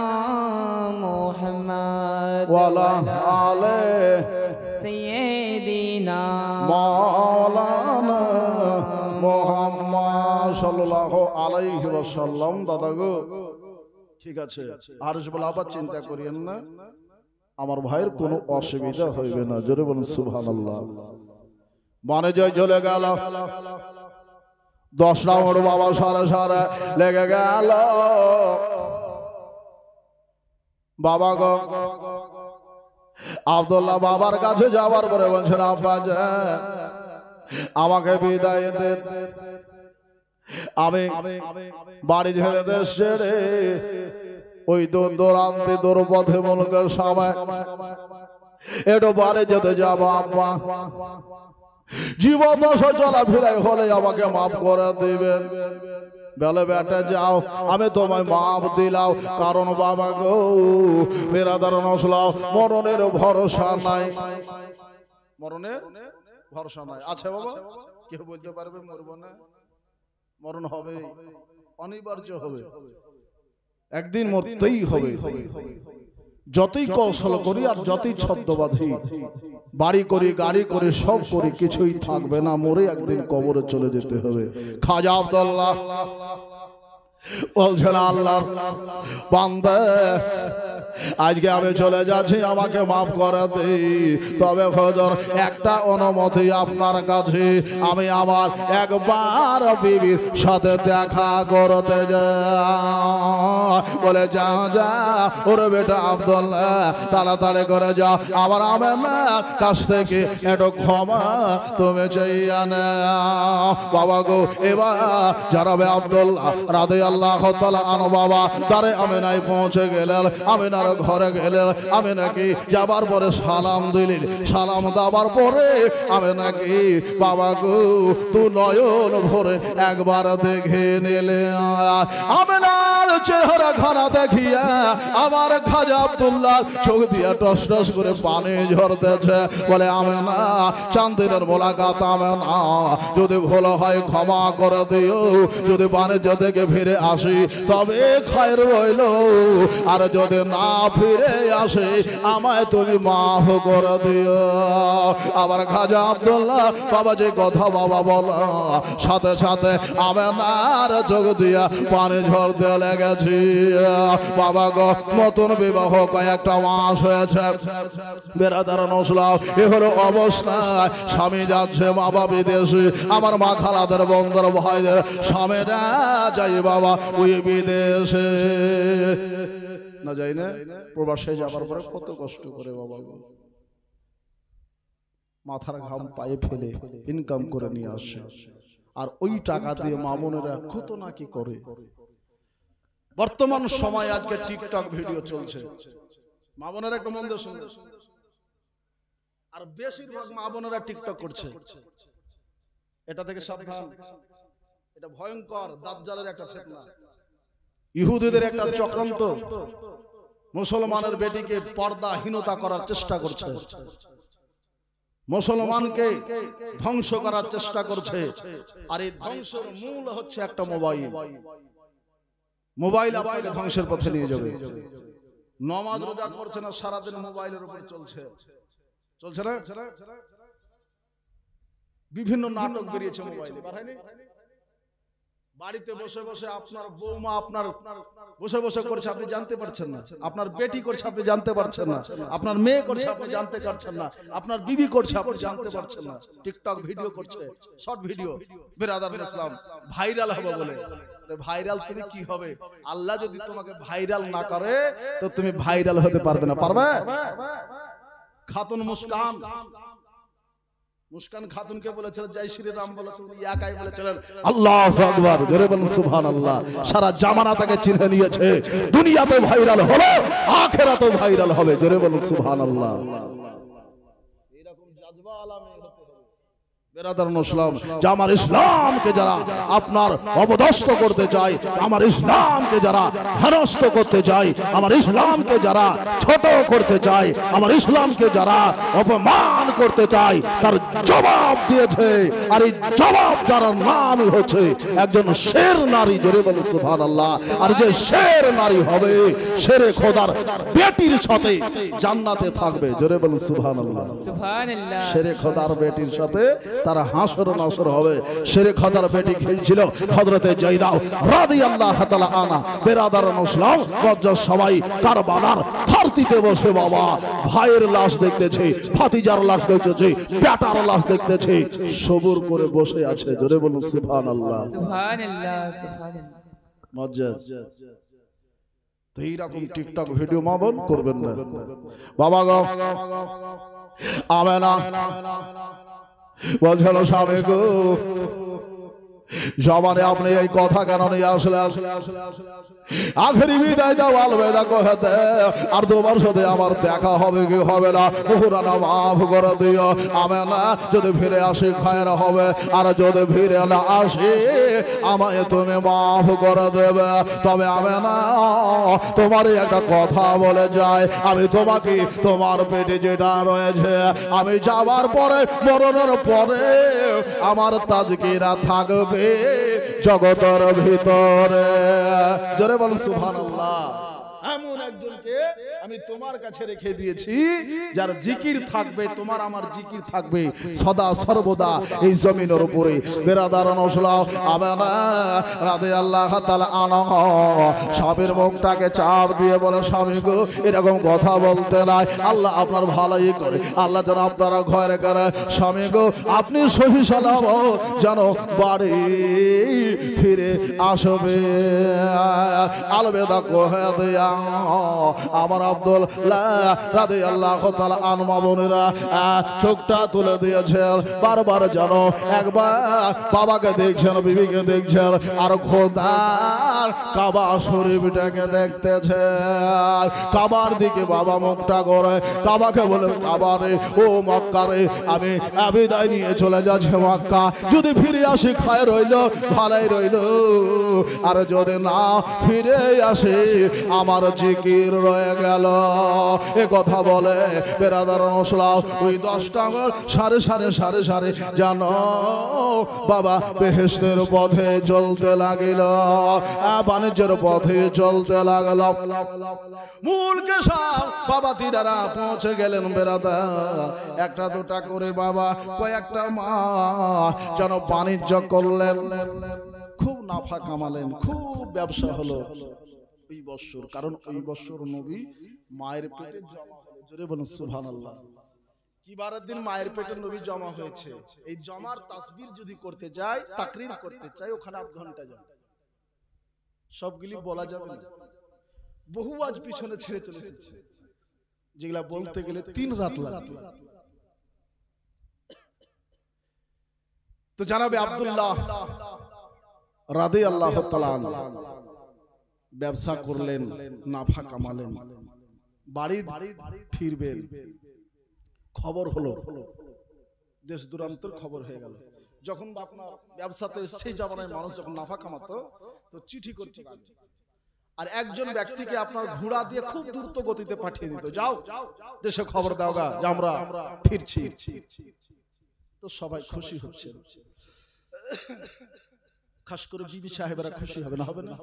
মুহাম্মদ ওয়ালা আলে সাইয়্যিদিনা মাওলানা মুহাম্মদ সাল্লাল্লাহু আলাইহি ওয়াসাল্লাম। দাদা গো ঠিক আছে, আর বলে আবার চিন্তা করিয়েন না, আমার ভাইয়ের কোনো অসুবিধা হইবে না। জোরে বলুন সুবহানাল্লাহ। মানে জয় চলে গেল 10 রাউন্ড বাবা সারা সারা লেগে গেল। বাবা গো আব্দুল্লাহ বাবার কাছে যাওয়ার পরে বলছেন, আব্বা যে আমাকে বিদায় দেন, আমি বাড়ি ছেড়ে দেশ ছেড়ে ওই দূরান্তে দূরপথে মুলকের সময় একটু বাড়ি যেতে যাবো আব্বা। জীবন চলাফেরাই হলে আমাকে মাফ করে দিবেন। বলে বেটা যাও, আমি তোমায় মাফ দিলাম, কারণ বাবা গো বেরাদার নসলাও মরণের ভরসা নাই। মরণের ভরসা নাই। আচ্ছা বাবা, কেউ বলতে পারবে মরবো না? মরণ হবে, অনিবার্য হবে, একদিন মরতেই হবে। যতই কৌশল করি আর যতই ছদ্মবাধি, বাড়ি করি গাড়ি করি সব করি, কিছুই থাকবে না, মরে একদিন কবরে চলে যেতে হবে। খাজা আব্দুল্লাহ বলছেন, আল্লাহর বান্দা আজকে আমি চলে যাচ্ছি, আমাকে মাফ করে দিই, তবে হুজুর একটা অনুমতি আপনার কাছে, আমি আমার একবার বিবির সাথে দেখা করতে যাই। বলে যা যা ওরে বেটা আব্দুল্লাহ, তাড়াতাড়ি করে যাও, আমার আমেনার কাছ থেকে একটু ক্ষমা তুমি চাইয়া নাও। বাবা গো এবার জানাবে আব্দুল্লাহ রাদিয়াল্লাহু তাআলা আনহু বাবা তারে আমেনায় পৌঁছে গেলেন। আমেনার ঘরে গেলেন। আমি নাকি যাবার পরে সালাম দিলেন। সালাম দেওয়ার পরে আমি নাকি বাবা গো তু নয়ন ভরে একবার দেখে নিলে। আমেনার চেহারা খানা দেখিয়া আমার খাজা আব্দুল্লাহ চোখ দিয়া টস টস করে পানি ঝরতেছে। বলে আমেনা, চাঁদের মোলাকাত আমেনা, যদি ভুল হয় ক্ষমা করে দিও, যদি বাণিজ্য থেকে ফিরে আসি তবে খায়ের রইল, আর যদি না ফিরে আসে আমায় তুমি মাফ করে দিও। আবার খাজা আব্দুল্লাহ বাবা যে কথা বাবা বলা সাথে সাথে আমেনার চোখ দিয়া পানি ঝরতে লেগেছি। বাবা গো নতুন বিবাহ কয়েকটা মাস হয়েছে, বেরাদার নসলাও এ হলো অবস্থায় স্বামী যাচ্ছে বাবা বিদেশে, আমার মা খালাদের বন্ধুর ভাইদের স্বামীরা যাই বাবা ওই বিদেশে না যাই না, প্রবাসে যাবার পরে কত কষ্ট করে বাবা গো, মাথার ঘাম পায়ে ফেলে ইনকাম করে নিয়ে আসে, আর ওই টাকা দিয়ে মা বোনেরা কত না কি করে। বর্তমান সময় আজকে টিকটক ভিডিও চলছে, মা বোনেরা একটু মন দিয়ে শুনবে, আর বেশিরভাগ মা বোনেরা টিকটক করছে। এটা থেকে সাবধান, এটা ভয়ঙ্কর দাজ্জালের একটা ফিতনা, ইহুদিদের একটা চক্রান্ত। মুসলমানের বেটিকে পর্দাহীনতা করার চেষ্টা করছে, মুসলমানকে ধ্বংস করার চেষ্টা করছে। আর এই ধ্বংসের মূল হচ্ছে একটা মোবাইল। মোবাইল আপনাকে ধ্বংসের পথে নিয়ে যাবে। নামাজ রোজা করছে না, সারাদিন মোবাইলের উপর চলছে, চলছে না? বিভিন্ন নাটক বেরিয়েছে মোবাইলে, বাড়িতে বসে বসে আপনার বৌমা আপনার বসে বসে করছে, আপনি জানতে পারছেন না, আপনার বেটি করছে আপনি জানতে পারছেন না, আপনার মেয়ে করছে আপনি জানতে পারছেন না, আপনার বিবি করছে আপনি জানতে পারছেন না। টিকটক ভিডিও করছে, শর্ট ভিডিও, বেরাদার ইসলাম ভাইরাল হবে বলে। ভাইরাল তুমি কি হবে? আল্লাহ যদি তোমাকে ভাইরাল না করে তো তুমি ভাইরাল হতে পারবে না। পারবে? খাতুন মুস্কান, মুস্কান খাতুনকে বলেছিলেন জয় শ্রী রাম বলো, তুমি একাই বলেছিলেন আল্লাহু আকবার, জোরে বলুন সুবহানাল্লাহ। সারা জামানা তাকে চিনে নিয়েছে, দুনিয়াতে ভাইরাল হলো, আখিরাতেও ভাইরাল হবে, জোরে বলুন সুবহানাল্লাহ। এরকম জাযবা আলামে হতে হবে বেরাদার ইসলাম, যে আমার ইসলামকে যারা আপনার অবদস্ত করতে চায়, আমার ইসলামকে যারা হেনস্থ করতে চায়, আমার ইসলামকে যারা ছোট করতে চায়, আমার ইসলামকে যারা অপমান প্রমাণ করতে চাই তার জবাব দিয়েছে। আর এই জবাব যার নামই হচ্ছে একজন শের নারী, জোরে বলে সুবহানাল্লাহ। আর যে শের নারী হবে শেরে খোদার বেটির সাথে জান্নাতে থাকবে, জোরে বলে সুবহানাল্লাহ। সুবহানাল্লাহ। শেরে খোদার বেটির সাথে তারা হাসর নাসর হবে। শেরে খোদার বেটি খেলছিল হযরতে জাইনাব রাদিয়াল্লাহু তাআলা আনহা। বেরাদারান ইসলাম বজ্জার সবাই কারবালার ধরতিতে বসে বাবা ভাইয়ের লাশ দেখতেছে, ভাতিজার লাশ দেখতেছে, বেটার লাশ দেখতেছে, সবুর করে বসে আছে, জোরে বলুন সুবহানাল্লাহ। সুবহানাল্লাহ। সুবহানাল্লাহ। মজ্জাজ তো এইরকম টিকটক ভিডিও মা বোন করবেন না বাবা গো। আমেনা বলছিল স্বামী গো জবানে আপনি এই কথা কেন নিয়ে আসলেন? আখেরি বিদায় দাও, আলবেদা কহেতে আর তোমার সাথে আমার দেখা হবে কি হবে না পুরানা মাফ করে দিও। আমেনা যদি ফিরে আসি খায়রা হবে, আর যদি ফিরে না আসি আমায় তুমি মাফ করে দেবে। তবে আমেনা তোমার একটা কথা বলে যায়, আমি তোমাকে তোমার পেটে যেটা রয়েছে আমি যাবার পরে মরণের পরে আমার তাজকিরা থাকবে জগতের ভিতরে, জোরে বল সুবহানাল্লাহ। এমন একজনকে আমি তোমার কাছে রেখে দিয়েছি যার জিকির থাকবে, তোমার আমার জিকির থাকবে সদা সর্বদা এই জমিনের উপরে। বেরাদারান ইসলাম আমেনা রাদিয়াল্লাহু তাআলা আনহা স্বামীর মুখটাকে চাপ দিয়ে বলে স্বামী গো এরকম কথা বলতে নাই, আল্লাহ আপনার ভালোই করে, আল্লাহ যেন আপনারা ঘরে করে স্বামী গো আপনি সহি সালামত যেন বাড়ি ফিরে আসবে। আলবেদা কহে দেয়া আমার আব্দুল্লাহ রাদিয়াল্লাহু তাআলা আনহা বোনেরা চোখটা তুলে দিয়েছেন, বারবার যেন একবার বাবাকে দেখছেন, বিবিকে দেখছেন, আর খোদার কাবা শরীফটাকে দেখতেছেন। কাবার দিকে বাবা মুখটা করে কাবাকে বলেন কাবা রে ও মক্কা রে আমি বিদায় নিয়ে চলে যাচ্ছি মক্কা, যদি ফিরে আসি খায় রইল ভালোই রইল, আর যদি না ফিরে আসে আমার জিকির রয়ে গেল। এ কথা বলে বেরাদারান ইসলাম ওই 10টা আঙ্গুল সারে সারে সারে সারে জানো বাবা বেহেশতের পথে চলতে লাগিল, বাণিজ্যের পথে চলতে লাগল। মূল কেশব বাবা তিনারা পৌঁছে গেলেন বেরাদার, একটা দুটা করে বাবা কয়েকটা মাস যেন বাণিজ্য করলেন, খুব নাফা কামালেন, খুব ব্যবসা হলো ওই বছর। কারণ ওই বছর নবী মায়ের পেটে জমা হলো, জোরে বলুন সুবহানাল্লাহ। কি বারের দিন মায়ের পেটে নবী জমা হয়েছে, এই জমার তাসবির যদি করতে যাই তাকরীর করতে চাই ওখানে 8 ঘন্টা যাবে, সবগুলি বলা যাবে না, বহু আজ পিছনে ছেড়ে চলে এসেছে যেগুলা বলতে গেলে 3 রাত লাগবে। তো জানাবে আব্দুল্লাহ রাদিয়াল্লাহু তাআলা ব্যবসা করলেন, নাফা কামালেন, বাড়ি ফিরবেন, খবর হলো, দেশ দূরান্তর খবর হয়ে গেল। যখন আপনার ব্যবসাতে সেই জামানায় মানুষ যখন নাফা কামাতো তো চিঠি করতে লাগতো, আর একজন ব্যক্তিকে আপনার ঘোড়া দিয়ে খুব দ্রুত গতিতে পাঠিয়ে দিত, যাও দেশে খবর দাও গা যে আমরা ফিরছি। তো সবাই খুশি হচ্ছে, খাস করে বিবি সাহেবেরা খুশি হবে না? হবে না?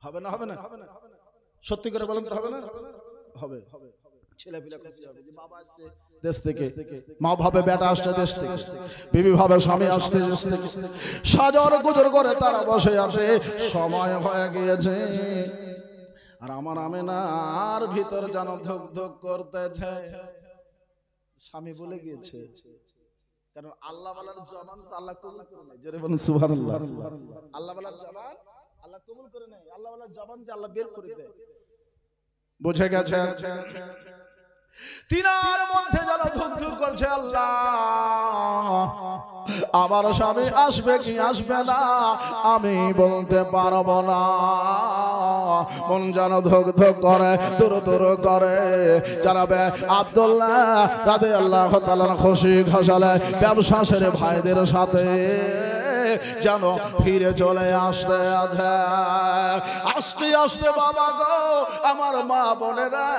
হবে না? হবে না? সত্যি করে বলেন তো হবে না? হবে। ছেলেপিলা খুশি হবে যে বাবা আসছে দেশ থেকে, মা ভাবে বেটা আসছে দেশ থেকে, বিবি ভাবে স্বামী আসছে দেশ থেকে, সাজর গুজর করে তারা বসে আছে, সময় হয়ে গিয়েছে। আর আমার আমেনার ভিতর যেন ধক ধক করতেছে, স্বামী বলে গিয়েছে, কারণ আল্লাহ ওয়ালার জবান তো আল্লাহ কবুল করে নাই, জোরে বলুন সুবহানাল্লাহ। আল্লাহ ওয়ালার জবান আল্লাহ কবুল করে নাই, আল্লাহ ওয়ালার জবান যে আল্লাহ বের করে দেয়, বুঝে গেছেন? তিনার মধ্যে যেন ধুক ধুক করছে, আল্লাহ আমার স্বামী আসবে কি আসবে না আমি বলতে পারবো না, মন যেন ধুক ধুক করে, দূর দূর করে। জানাবে আব্দুল্লাহ রাদিয়াল্লাহু তাআলা খুশি খোশালে ব্যবসা সেরে ভাইদের সাথে যেন ফিরে চলে আসতে আছে। আস্তে আস্তে বাবা গো আমার মা বোনেরা,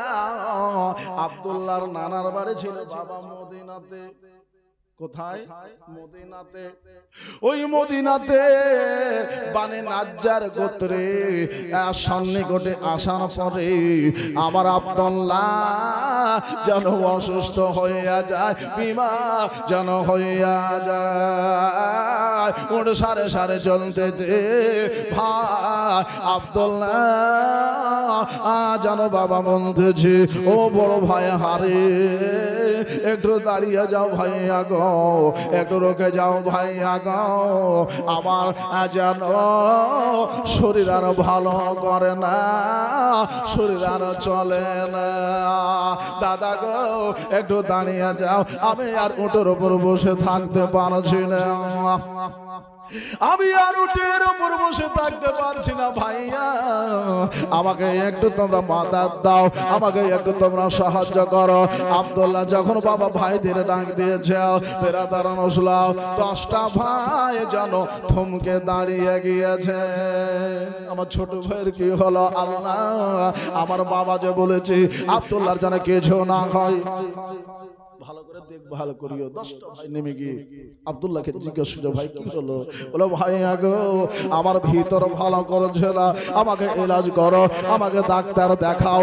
আব্দুল্লাহর নানার বাড়ি ছিল বাবা মদিনাতে। কোথায়? মদিনাতে। ওই মদিনাতে বানে নাজ্জার গোত্রে সন্নিকটে আসার পরে আমার আব্দুল্লাহ যেন অসুস্থ হইয়া যায়, বিমার যেন হইয়া যায়। ওর সারে সারে চলতেছে ভাই আব্দুল্লাহ যেন বাবা বলতেছে, ও বড় ভাই হারে একটু দাঁড়িয়ে যাও ভাইয়া গো, একটু রোকে যাও ভাইয়া গো, আমার যেন শরীর আর ভালো করে না, শরীর আর চলে না। দাদা গো একটু দাঁড়িয়ে যাও, আমি আর উটের উপর বসে থাকতে পারছি না, আমি আর উটের উপর বসে থাকতে পারছি না ভাইয়া, আমাকে একটু তোমরা মাদাত দাও, আমাকে একটু তোমরা সাহায্য করো। আব্দুল্লাহ যখন বাবা ভাইদের ডাক দিয়েছে, বেরাদার নসলাও 10টা ভাই যেন থমকে দাঁড়িয়ে গিয়েছে। আমার ছোট ভাইয়ের কি হলো আল্লাহ, আমার বাবা যে বলেছে আব্দুল্লাহর যেন কিছু না হয়, ভালো করে দেখভাল করিও। 10টা ভাই নেমে গিয়ে আব্দুল্লাহকে জিজ্ঞেস করলো, ভাই কি হলো? বলো ভাই আগো আমার ভিতর ভালো করছে না, আমাকে এলাজ করো, আমাকে ডাক্তার দেখাও,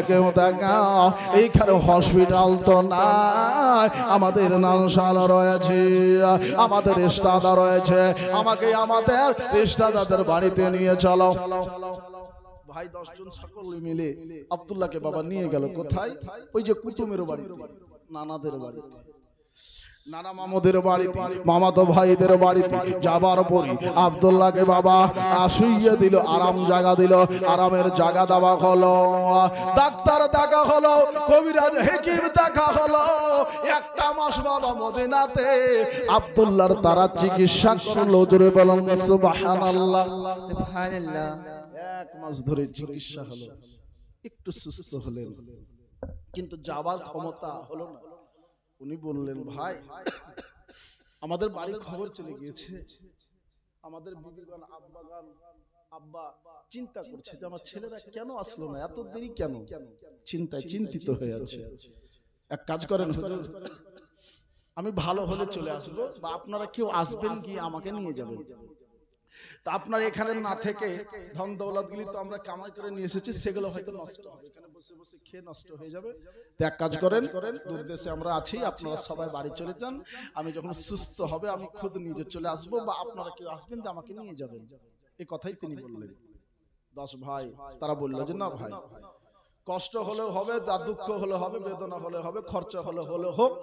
কেউ দেখাও। এইখানে হসপিটাল তো নাই, আমাদের নানশাল রয়েছে, আমাদের রিশতাদার রয়েছে, আমাকে আমাদের রিশতাদারদের বাড়িতে নিয়ে চলো। ভাই 10 জন সকলে মিলে আব্দুল্লাহকে বাবা নিয়ে গেল কোথায়? ওই যে কুতুমের বাড়িতে, নানাদের বাড়িতে, নানা মামুদের বাড়িতে, মামাতো ভাইদের বাড়িতে যাবার পরই আব্দুল্লাহকে বাবা শুইয়ে দিল, আরাম জায়গা দিল, আরামের জায়গা দেওয়া হলো, ডাক্তার দেখা হলো, কবিরাজ হেকিম দেখা হলো। 1টা মাস বাবা মদিনাতে আব্দুল্লাহর তারা চিকিৎসা করলো। জোরে বলুন সুবহানাল্লাহ, সুবহানাল্লাহ। 1 মাস ধরে চিকিৎসা হলো, একটু সুস্থ হলেন, কিন্তু যাবার ক্ষমতা হলো না। উনি বললেন, ভাই আমাদের বাড়ির খবর চলে গিয়েছে, আমাদের বিবিগান আব্বাগান আব্বা চিন্তা করছে যে আমার ছেলেরা কেন আসলো না, এত দেরি কেন, চিন্তায় চিন্তিত হয়ে আছে। এক কাজ করেন হুজুর, আমি ভালো হলে চলে আসবো, বা আপনারা কেউ আসবেন গিয়ে আমাকে নিয়ে যাবেন। তা আপনার এখানে না থেকে ধন দৌলত গুলি তো আমরা কামাই করে নিয়ে এসেছি, সেগুলো হয়তো নষ্ট হবে, এখানে বসে বসে খেয়ে নষ্ট হয়ে যাবে। তো এক কাজ করেন, দূর দেশে আমরা আছি, আপনারা সবাই বাড়ি চলে যান, আমি যখন সুস্থ হবে আমি খুদ নিজে চলে আসবো, বা আপনারা কেউ আসবেন তো আমাকে নিয়ে যাবেন। এই কথাই তিনি বললেন। 10 ভাই তারা বলল যে না ভাই, কষ্ট হলেও হবে, দুঃখ হলে হবে, বেদনা হলে হবে, খরচা হলে হোক,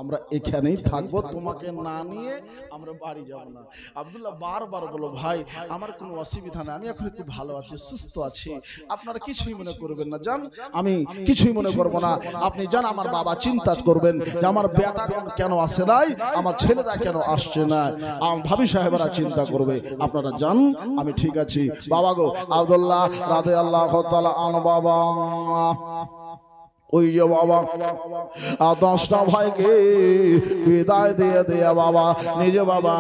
আমরা এখানেই থাকবো, তোমাকে না নিয়ে আমরা বাড়ি যাব না। আব্দুল্লাহ বারবার বলো, ভাই আমার কোনো অসুবিধা নেই, আমি এখন একটু ভালো আছি, সুস্থ আছি, আপনারা কিছুই মনে করবেন না, জান আমি কিছুই মনে করব না, আপনি জান আমার বাবা চিন্তা করবেন যে আমার বেটা কেন আসে নাই, আমার ছেলেরা কেন আসছে না, আমার ভাবি সাহেবরা চিন্তা করবে, আপনারা জান আমি ঠিক আছি। বাবা গো আব্দুল্লাহ রাদিয়াল্লাহু তাআলা আনহু বাবা, ওই যে বাবা 10টা ভাইকে বিদায় দিয়ে দিয়ে বাবা নিজে বাবা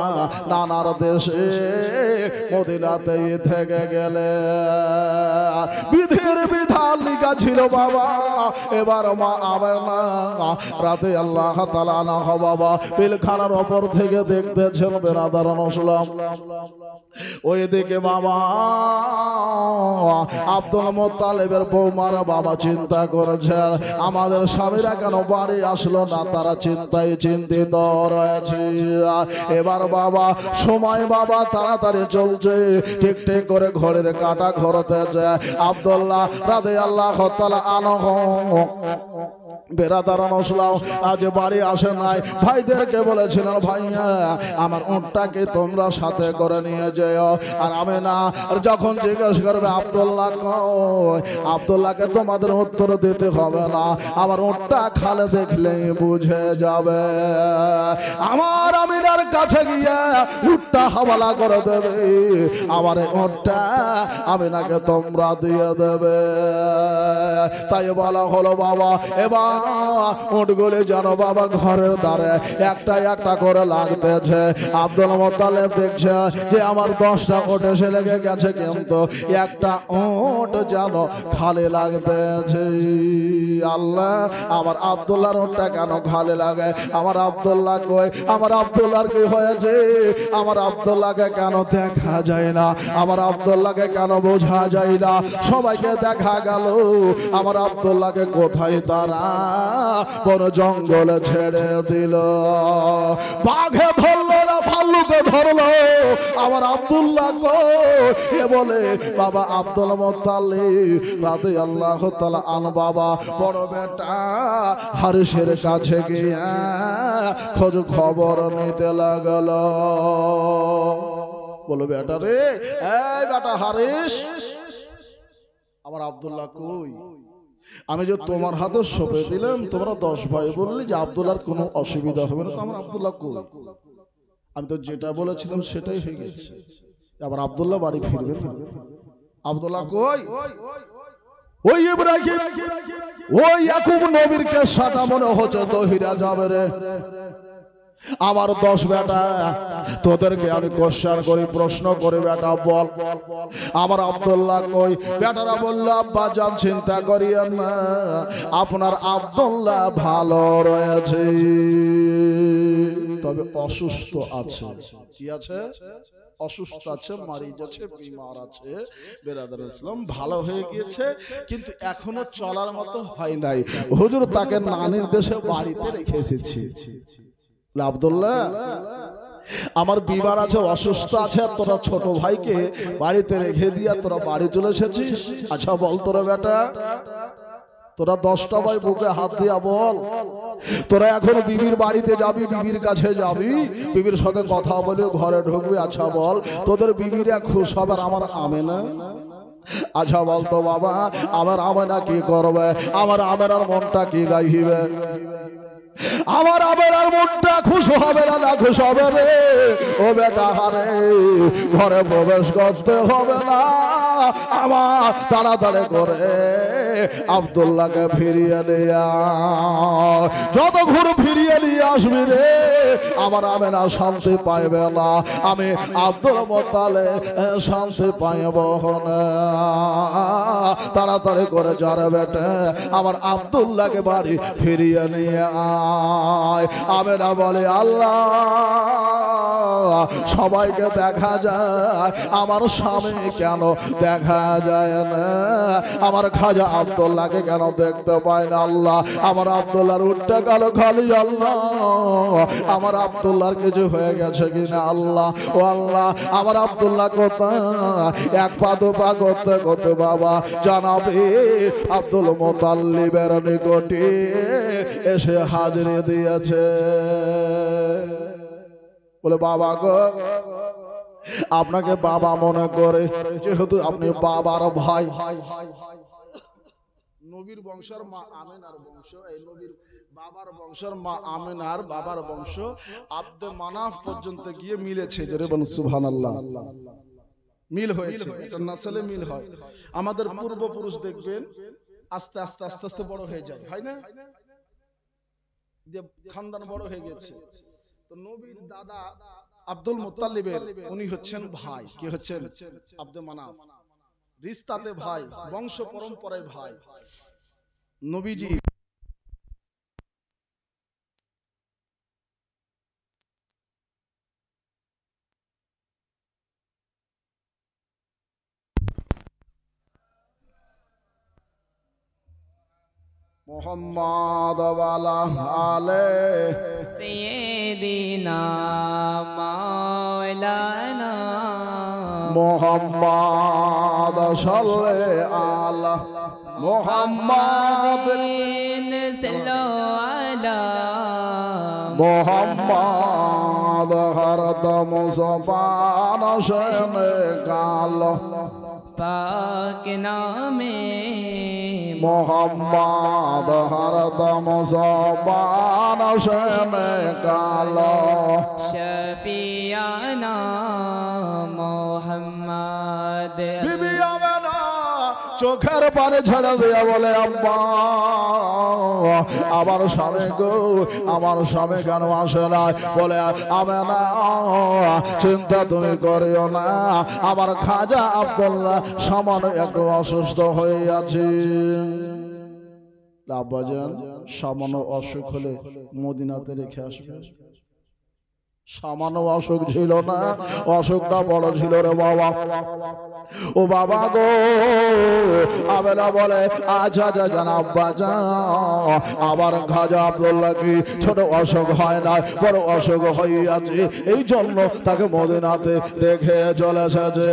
নানার দেশে মদিনাতে থেকে গেলে, বিধির বিধান লিখা ছিল বাবা। এবার মা আমেনা রাদিয়াল্লাহু তাআলা আনহা বাবা পিলখানার ওপর থেকে দেখতেছেন বেরাদার নসলাম, ওই দিকে বাবা আব্দুল মুত্তালিবের বৌমার বাবা চিন্তা করেছেন আমাদের স্বামীরা কেন বাড়ি আসলো না, তারা চিন্তায় চিন্তিত রয়েছে। এবার বাবা সময় বাবা তাড়াতাড়ি চলছে, ঠিক ঠিক করে ঘরের কাটা ঘরতে যায় আব্দুল্লাহ রাদিয়াল্লাহু তাআলা আনহু বেরাদার নসলাও আজ বাড়ি আসে নাই। ভাইদেরকে বলেছিলেন ভাইয়া আমার উটটাকে তোমরা সাথে করে নিয়ে যেও, আর আমি না যখন জিজ্ঞেস করবে আব্দুল্লাহ কই, আব্দুল্লাহকে তোমাদের উত্তর দিতে হবে না, আমার উটটা খালে দেখলেই বুঝে যাবে। আমার আমিনার কাছে গিয়ে উটটা হাওয়ালা করে দেবে, আমার উটটা আমিনাকে তোমরা দিয়ে দেবে। দেবে। তাই বলা হলো বাবা এবার উটগুলি যেন বাবা ঘরের দ্বারে একটা একটা করে লাগতেছে। আব্দুল মুত্তালিব দেখছে যে আমার 10টা উট এসে লেগে গেছে, কিন্তু একটা উট যেন খালি লাগতেছে। আল্লাহ, আমার আব্দুল্লাহর উটটা কেন খালি লাগে? আমার আব্দুল্লাহ কই? আমার আব্দুল্লাহর কি হয়েছে? আমার আব্দুল্লাহকে কেন দেখা যায় না? আমার আব্দুল্লাহকে কেন বোঝা যায় না? সবাইকে দেখা গেল, আমার আব্দুল্লাহকে কোথায় তারা বড় জঙ্গলে ছেড়ে দিল। বাঘে ধরলো না ভাল্লুকে ধরলো, আমার আব্দুল্লাহ কো? এ বলে বাবা আব্দুল মুত্তালিব রাদিয়াল্লাহু তাআলা আনহু বাবা বড় বেটা হারিসের কাছে গিয়া খোঁজ খবর নিতে লাগলো। বলো বেটা রে, এই বেটা হারিস, আমার আব্দুল্লাহ কই? আমি যে তোমার হাতে সঁপে দিলাম, তোমরা 10 ভাই বললি যে আব্দুল্লাহর কোনো অসুবিধা হবে না, তো আমার আব্দুল্লাহ কই? আমি তো যেটা বলেছিলাম সেটাই হয়ে গেছে। আবার আব্দুল্লাহ বাড়ি ফিরবে না। আব্দুল্লাহ কই? ওই ইব্রাহিম, ওই ইয়াকুব নবীর কেসাটা মনে হচ্ছে দহিরা যাবে রে। আমার 10 বেটা, তোদেরকে আমি কোশ্চেন করি, প্রশ্ন করি, বেটা বল আমার আব্দুল্লাহ কই? বেটারা বলল আব্বা জান চিন্তা করিয়েন না, আপনার আব্দুল্লাহ ভালো রয়েছে, তবে অসুস্থ আছে। কি আছে? অসুস্থ আছে, মারি যাচ্ছে, বিমার আছে। বেরাদার ইসলাম ভালো হয়ে গিয়েছে, কিন্তু এখনো চলার মতো হয় নাই। হুজুর তাকে নানির দেশে বাড়িতে রেখে এসেছি। আব্দুল্লাহ, আমার বিমার আছে, অসুস্থ আছে, তোরা ছোট ভাইকে বাড়িতে রেখে দিয়া তোরা বাড়ি চলে এসেছিস। আচ্ছা বল তোরা বেটা, তোরা 10টা ভাই বুকে হাত দিয়া বল, তোরা এখন বিবির বাড়িতে যাবি, বিবির কাছে যাবি, বিবির সাথে কথা বলে ঘরে ঢুকবি। আচ্ছা বল, তোদের বিবিরা খুশ হবে, আমার আমেনা? আচ্ছা বল তো বাবা, আমার আমেনা কি করবে? আমার আমেনার মনটা কি গাইবে? আমার আবেলার মনটা খুশ হবে না, না খুশ হবে রে? ও বেটা হারে, ঘরে প্রবেশ করতে হবে না, আমার তাড়াতাড়ি করে আব্দুল্লাহকে ফিরিয়ে নিয়ে যত ঘুরে ফিরিয়ে নিয়ে আসবি রে, আমার আমেনা শান্তি পাইবে না, আমি আব্দুল মুত্তালিব শান্তি পাইব না। তাড়াতাড়ি করে যারে বেটা আমার আব্দুল্লাহকে বাড়ি ফিরিয়ে নিয়ে আমেনা বলে আল্লাহ, সবাইকে দেখা যায়, আমার স্বামী কেন দেখা যায় না? আমার খাজা আব্দুল্লাহকে কেন দেখতে পাই না? আল্লাহ, আমার আব্দুল্লাহর উঠতে গেল খালি। আল্লাহ, আমার আব্দুল্লাহর কিছু হয়ে গেছে কিনা? আল্লাহ, ও আল্লাহ, আমার আব্দুল্লাহ কোথায়? এক পা দু পা করতে করতে বাবা জানাবে আব্দুল মুত্তালিবের নিকটে এসে হাজির দিয়েছে। বলে বাবা গো, আপনাকে বাবা মনে করে, যেহেতু আপনি বাবার ভাই। নবীর বংশের মা আমেনার বংশ, এই নবীর বাবার বংশের মা আমেনার বাবার বংশ আব্দে মানাফ পর্যন্ত গিয়ে মিলেছে। জোরে বলুন সুবহানাল্লাহ। মিল হয়েছে, এটা নাসলে মিল হয়। আমাদের পূর্বপুরুষ দেখবেন আস্তে আস্তে আস্তে আস্তে বড় হয়ে যায়, হয় না? যে খানদান বড় হয়ে গেছে, তো নবীর দাদা আব্দুল মুত্তালিবের উনি হচ্ছেন ভাই। কি হচ্ছেন? আব্দে মানাফ, রিস্তাতে ভাই, বংশ পরম্পরায় ভাই। নবীজি মোহাম্মদ ওয়ালা আলে سيدنا مولانا মোহাম্মদ সাল্লে আলা মোহাম্মদ صلوا على মোহাম্মদ হরদম সবান শনে কালো पाक नामे মোহাম্মদ হরদম সবান শনে কালো शफियाना मोहम्मद বিবি আমেনা চোখের পানি ছেড়ে দিয়ে বলে আব্বা আমার স্বামী গো, আমার স্বামী কেন আসে না? বলে আমি না, চিন্তা তুমি করিও না, আমার খাজা আব্দুল্লাহ সামান্য একটু অসুস্থ হয়ে আছে। আব্বাজান সামান্য অসুখ হলে মদিনাতে রেখে আসবে। সামান্য অসুখ ছিল না, অসুখটা বড় ছিল রে বাবা। ও বাবা গো, আবেলা বলে আচ্ছা জান আব্বাজান আবার খাজা আব্দুল্লাহ কি ছোট অসুখ হয় না, বড় অসুখ হয়ে আছে, এই জন্য তাকে মদিনাতে রেখে চলে এসেছে।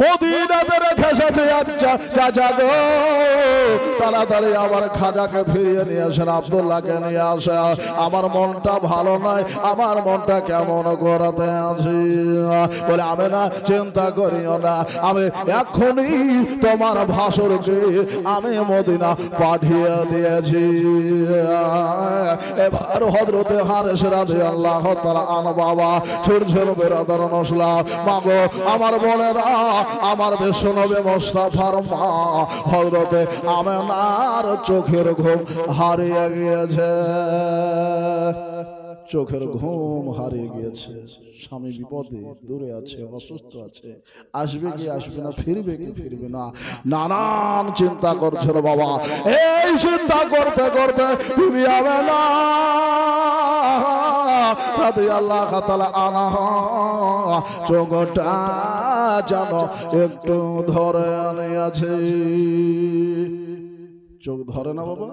মদিনাতে রেখে এসেছে। আচ্ছা চাচা গো, তাড়াতাড়ি আমার খাজাকে ফিরিয়ে নিয়ে আসেন, আব্দুল্লাহকে নিয়ে আসে। আমার মনটা ভালো নয়, আমার মনটা কেমন করতে আছি। বলে আমি না, চিন্তা করিও না, আমি এখনই তোমার ভাসুরকে আমি মদিনা পাঠিয়ে দিয়েছি। এবার হযরতে হারেস রাদিয়াল্লাহু তাআলা আনহু বাবা ছুটছেন বেরাদার নসলা। মাগো আমার বোনেরা, আমার বিশ্বনবী মুস্তাফার মা হযরতে আমেনার চোখের ঘুম হারিয়ে গিয়েছে, চোখের ঘুম হারিয়ে গিয়েছে। স্বামী বিপদে দূরে আছে, অসুস্থ আছে, আসবে কি আসবে না, ফিরবে কি ফিরবে না, নানান চিন্তা করছিল বাবা। এই চিন্তা করতে করতে বিবি আমেনা রাদিয়াল্লাহু তাআলা আনহা চোখটা যেন একটু ধরে নিয়েছে। চোখ ধরে না বাবা,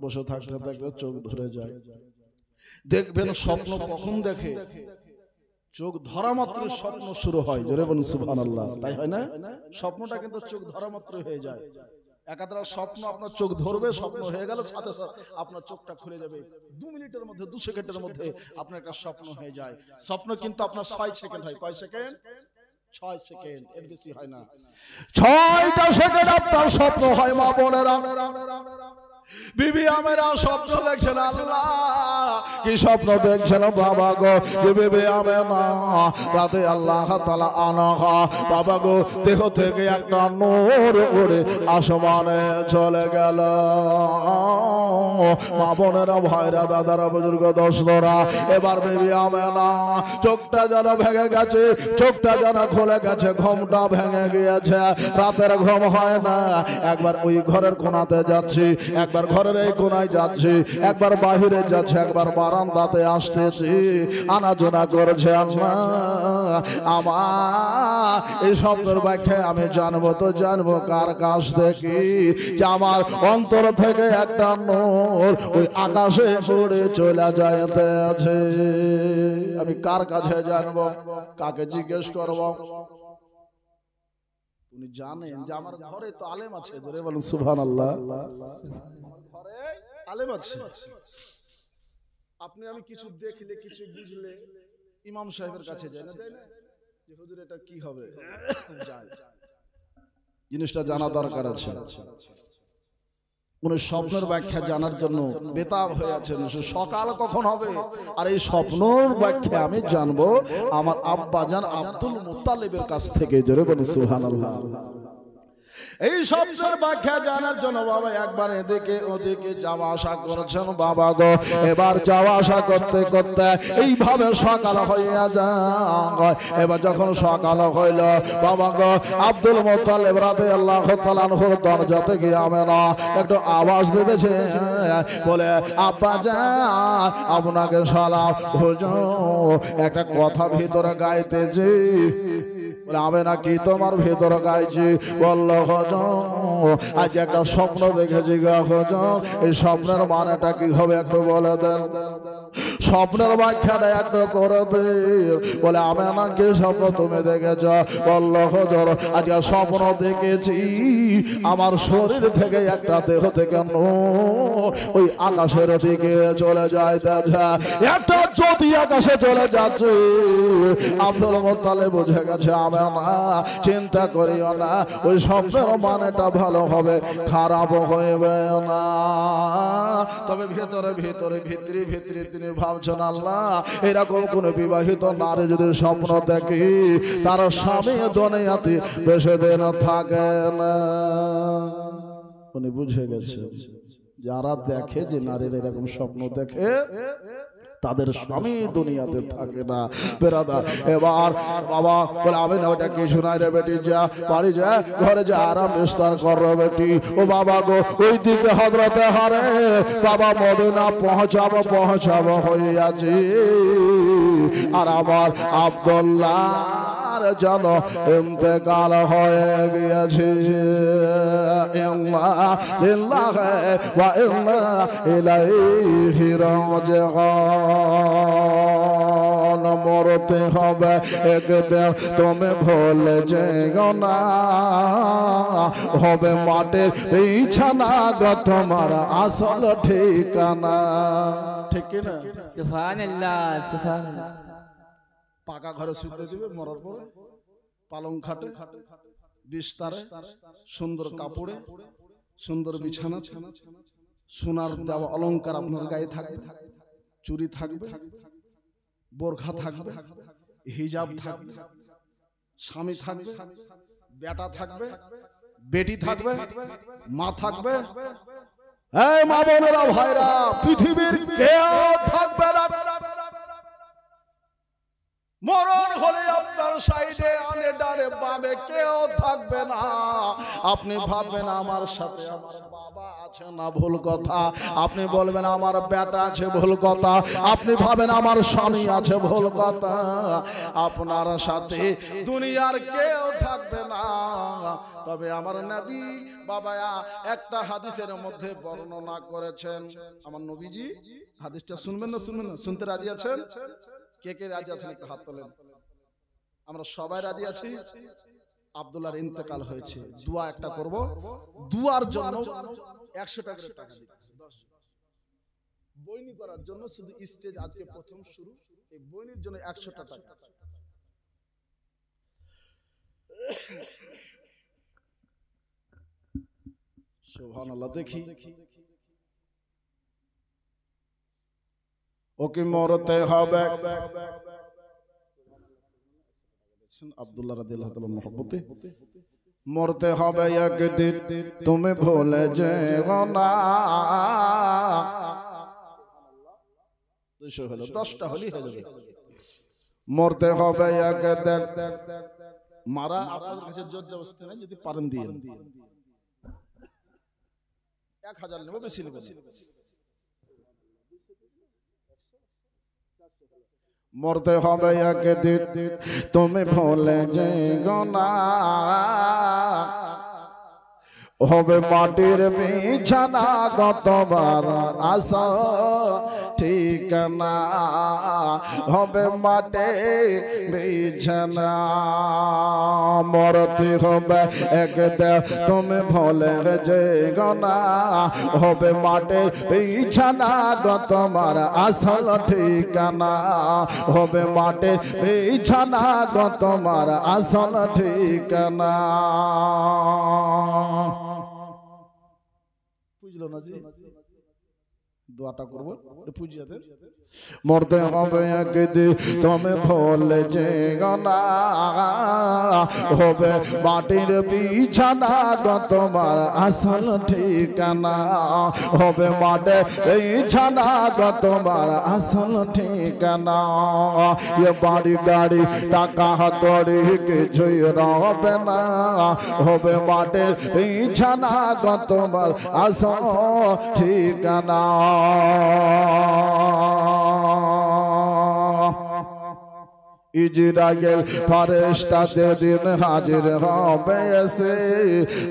বসে থাকতে থাকতে চোখ ধরে যায়। দেখবেন স্বপ্ন কখন দেখে, চোখ ধরা মাত্র স্বপ্ন শুরু হয়। জোরে বলুন সুবহানাল্লাহ। তাই হয় না? স্বপ্নটা কিন্তু চোখ ধরা মাত্র হয়ে যায়। একাধারে স্বপ্ন আপনার চোখ ধরবে, স্বপ্ন হয়ে গেল, সাথে সাথে আপনার চোখটা খুলে যাবে। 2 মিনিটের মধ্যে, 2 সেকেন্ডের মধ্যে আপনার একটা স্বপ্ন হয়ে যায়। স্বপ্ন কিন্তু আপনার 6 সেকেন্ড হয়। কয় সেকেন্ড? 6 সেকেন্ড, এর বেশি হয় না। 6টা সেকেন্ড আপনার স্বপ্ন হয় মা বোনেরা। বিবি আমেনা স্বপ্ন দেখছেন। আল্লাহ কি স্বপ্ন দেখছেন বাবা গো? যে বিবি আমেনা রাদিয়াল্লাহু তাআলা আনহা বাবা গো দেহ থেকে একটা নূর উড়ে আসমানে চলে গেল। মা বোনেরা, ভাইরা, দাদারা, বুজুর্গ, দোস্তরা, এবার বিবি আমেনা চোখটা যেন ভেঙে গেছে, চোখটা যেন খুলে গেছে, ঘুমটা ভেঙে গিয়েছে, রাতের ঘুম হয় না। একবার ওই ঘরের কোণাতে যাচ্ছি, একবার ঘরের এই কোনায় যাচ্ছে, একবার বাহিরে যাচ্ছে, একবার বারান্দাতে আসতেছি, আনাজোনা করছে। আল্লাহ আমার এই স্বপ্নের ব্যাখ্যা আমি জানবো তো জানবো কার কাছ থেকে, যে আমার অন্তর থেকে একটা নূর ওই আকাশে উড়ে চলে যাইতে আছে। আমি কার কাছে জানবো, কাকে জিজ্ঞেস করবো? উনি জানেন যে আমার ঘরে তো আলেম আছে। জোরে বলুন সুবহানাল্লাহ। ঘরে আলেম আছে। আপনি আমি কিছু দেখলে, কিছু বুঝলে ইমাম সাহেবের কাছে যাই না, তাই না? যে হুজুর এটা কি হবে, যাই, জিনিসটা জানা দরকার আছে। উনি স্বপ্নের ব্যাখ্যা জানার জন্য বেতাব হয়ে আছেন, সকাল কখন হবে। আর এই স্বপ্নের ব্যাখ্যা আমি জানবো আমার আব্বাজান আব্দুল মুত্তালিবের কাছ থেকে। জোরে বলুন সুবহানাল্লাহ। এই স্বপ্নের ব্যাখ্যা জানার জন্য বাবা একবার এদিকে ওদিকে যাওয়া আসা করছেন বাবা গো। এবার যাওয়া আসা করতে করতে এইভাবে সকাল হইয়া যায়। এবার যখন সকাল হইল বাবা গো, আব্দুল মুত্তালিব রাদিয়াল্লাহু তাআলা আনহুর দরজা থেকে আমেনা একটু আওয়াজ দিতেছে, বলে আব্বা জান আপনাকে সালাম। হুজুর একটা কথা ভিতরে গাইতেছি। বলে আমেনা কি তোমার ভিতর গাইছি? বলল হুজুর আজ একটা স্বপ্ন দেখেছি গো হুজুর, এই স্বপ্নের মানেটা কি হবে একটু বলে দেন, স্বপ্নের ব্যাখ্যাটা একটু করে দেন। বলে আমেনা কি স্বপ্ন তুমি দেখেছ? বলল হুজুর আজকে স্বপ্ন দেখেছি আমার শরীর থেকে একটা দেহ থেকে নূর ওই আকাশের দিকে চলে যায়। একটা জ্যোতি আকাশে চলে যাচ্ছে। আব্দুল মুত্তালিব বুঝে গেছে আমেনা চিন্তা করিও না, ওই স্বপ্নের মানেটা ভালো হবে, খারাপ হইবে না। তবে ভেতরে ভেতরে ভিতরে ভিতরে তিনি তিনি ভাবছেন আল্লাহ এরকম কোন বিবাহিত নারী যদি স্বপ্ন দেখে তার স্বামী দুনিয়াতে বেশি দিন থাকে না। উনি বুঝে গেছেন যারা দেখে যে নারীরা এরকম স্বপ্ন দেখে তাদের স্বামী দুনিয়াতে থাকে না। বেরাদার এবার বাবা বলে আমি না ওটা কি শোনাই রে বেটি, যা বাড়ি যা, ঘরে যা, আরাম বিস্তার কর বেটি। ও বাবা গো ওই দিকে হযরতে হারে বাবা মদিনা পৌঁছাবো হইয়াছি, আর আমার আব্দুল্লাহ যেন ইন্তেকাল হয়ে গিয়েছে। ইন্না লিল্লাহি ওয়া ইন্না ইলাইহি রাজিউন। মরতে হবে একদিন তুমি ভুলে যেও না, হবে মাটির বিছানা গো তোমার আসল ঠিকানা। ঠিক কি না? সুবহানাল্লাহ সুবহানাল্লাহ। পাকা ঘরে শুতে দিবে মরার পরে, পালং খাটে, বিস্তারে, সুন্দর কাপড়ে, সুন্দর বিছানা, সোনার দেওয়া অলংকার আপনার গায়ে থাকবে, চুড়ি থাকবে, বোরখা থাকবে, হিজাব থাকবে, স্বামী থাকবে, বেটা থাকবে, বেটি থাকবে, মা থাকবে। এই মা বোনেরা ভাইরা, পৃথিবীর কেউ থাকবে না। মরণ হলে আপনার সাইডে আনে ডানে বামে কেউ থাকবে না। আপনি ভাববেন আমার সাথে আমার বাবা আছে না, ভুল কথা। আপনি বলবেন আমার বেটা আছে, ভুল কথা। আপনি ভাবেন আমার স্বামী আছে, ভুল কথা। আপনার সাথে দুনিয়ার কেউ থাকবে না। তবে আমার নবী বাবা একটা হাদিসের মধ্যে বর্ণনা করেছেন। আমার নবীজি হাদিসটা শুনবেন না শুনবেন না? শুনতে রাজি আছেন? কে কে রাজি আছেন একটু হাত তোলেন। আমরা সবাই রাজি আছি। আব্দুল্লাহর ইন্তেকাল হয়েছে, দোয়া একটা করব। দুয়ার জন্য 100 টাকা দিই, বইনি করার জন্য শুধু স্টেজ আজকে প্রথম শুরু, এই বইনির জন্য 100 টাকা। সুবহানাল্লাহ। দেখি ওকে মরতে হবে। আব্দুল্লাহ রাদিয়াল্লাহু তাআলা মহব্বতে মরতে হবে একদিন তুমি ভুলে যেও না। 200 হলো, 10টা হলেই হয়ে যাবে। মরতে হবে একদিন। মারা আপনার কাছে জোর জবরদস্তি নাই, যদি পারেন দিয়ে 1000 নেব, বেশি নেব। মরতে হবে একদিন তুমি ভুলে যেও না, হবে মাটির বিছানা কতবার আসা ঠিকানা, হবে মাটির বিছানা। মরতে হবে একদিন তুমি ভুলে যেও না, হবে মাটির বিছানা তোমার আসল ঠিকানা, হবে মাটির বিছানা তোমার আসল ঠিকানা। বুঝলো না জি? দোয়াটা করবো পুজিয়াদের। মরতে হবে একদিন তুমি ভুলে যেও না, হবে মাটির বিছানা তোমার আসল ঠিকানা, হবে মাটির বিছানা তোমার আসল ঠিকানা। এ বাড়ি গাড়ি টাকা কড়ি কিছুই রবে না, হবে মাটির বিছানা তোমার আসল ঠিকানা। ইজরাইল ফেরেশতাতে দিন হাজির হবে এসে,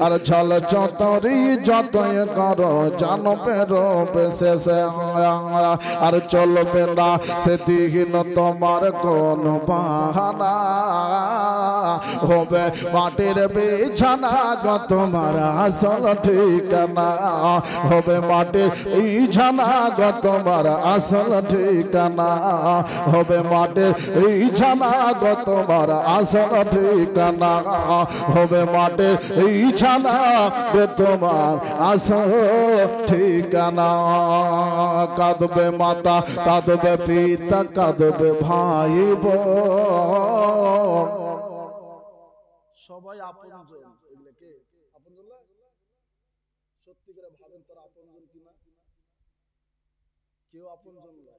আর ছল চতরি যতই করো জানবে রবে শেষে, আর চলবে না সেদিন তোমার কোন বাহানা, হবে মাটির বিছানা তোমার আসল ঠিকানা, হবে মাটির বিছানা তোমার আসল ঠিকানা, হবে মাটির বিছানা ছানা গো তোমার আসল ঠিকানা হবে মাটির এই ছানা গো তোমার আসল ঠিকানা কাঁদবে মাতা কাঁদবে পিতা কাঁদবে ভাই বোন সবাই আপনজন এগুলোকে আপনজন না সত্যি করে ভাবেন তারা আপনজন কিনা কেউ আপনজন না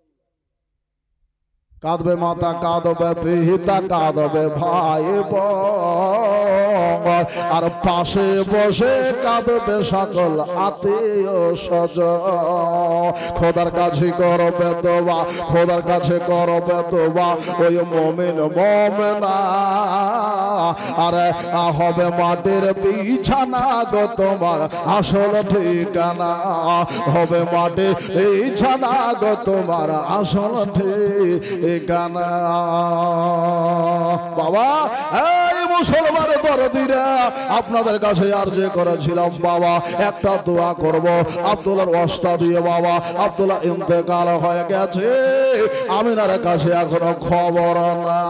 কাঁদবে মাতা কাঁদবে পিতা কাঁদবে ভাই বোন আর পাশে বসে কাঁদবে সকল আত্মীয় স্বজন খোদার কাছে করবে দোয়া খোদার কাছে করবে দোয়া ওই মুমিন মুমিনা আরে হবে মাটির বিছানা গো তোমার আসল ঠিকানা হবে মাটির বিছানা গো তোমার আসল ঠিকানা বাবা এই মুসলমান দরদিরা আপনাদের কাছে আরজি করেছিলাম বাবা একটা দোয়া করব আব্দুল্লাহর ওয়াস্তা দিয়ে বাবা আব্দুল্লাহ ইন্তেকাল হয়ে গেছে আমিনার কাছে এখনো খবর না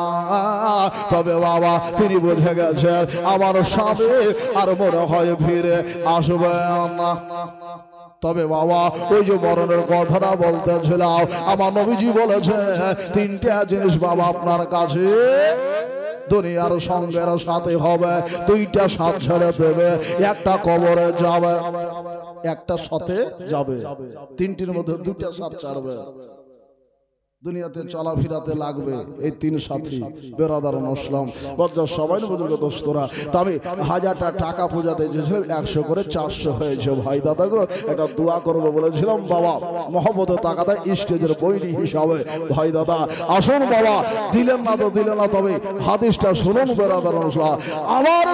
তবে বাবা তিনি বুঝে গেছেন আমার স্বামী আর মনে হয় ফিরে আসবে না তবে বাবা ওই যে মরণের কথাটা বলতেছিলাম আমার নবীজি বলেছে তিনটা জিনিস বাবা আপনার কাছে দুনিয়ার সঙ্গের সাথে হবে দুইটা সাথ ছেড়ে দেবে একটা কবরে যাবে একটা সাথে যাবে তিনটির মধ্যে দুইটা সাথ ছাড়বে দুনিয়াতে চলাফেরাতে লাগবে এই তিন সাথী বেরাদার মুসলিম বজ্জার সবাই বুজুর্গ দোস্তরা তবে 1000টা টাকা পূজাতে দিয়েছিলাম 100 করে 400 হয়েছে ভাই দাদা গো একটা দোয়া করবো বলেছিলাম বাবা মহব্বতের টাকাটা স্টেজের বইনি হিসাবে ভাই দাদা আসুন বাবা দিলেন না তো দিলেন না তবে হাদিসটা শুনুন বেরাদার মুসলিম আমার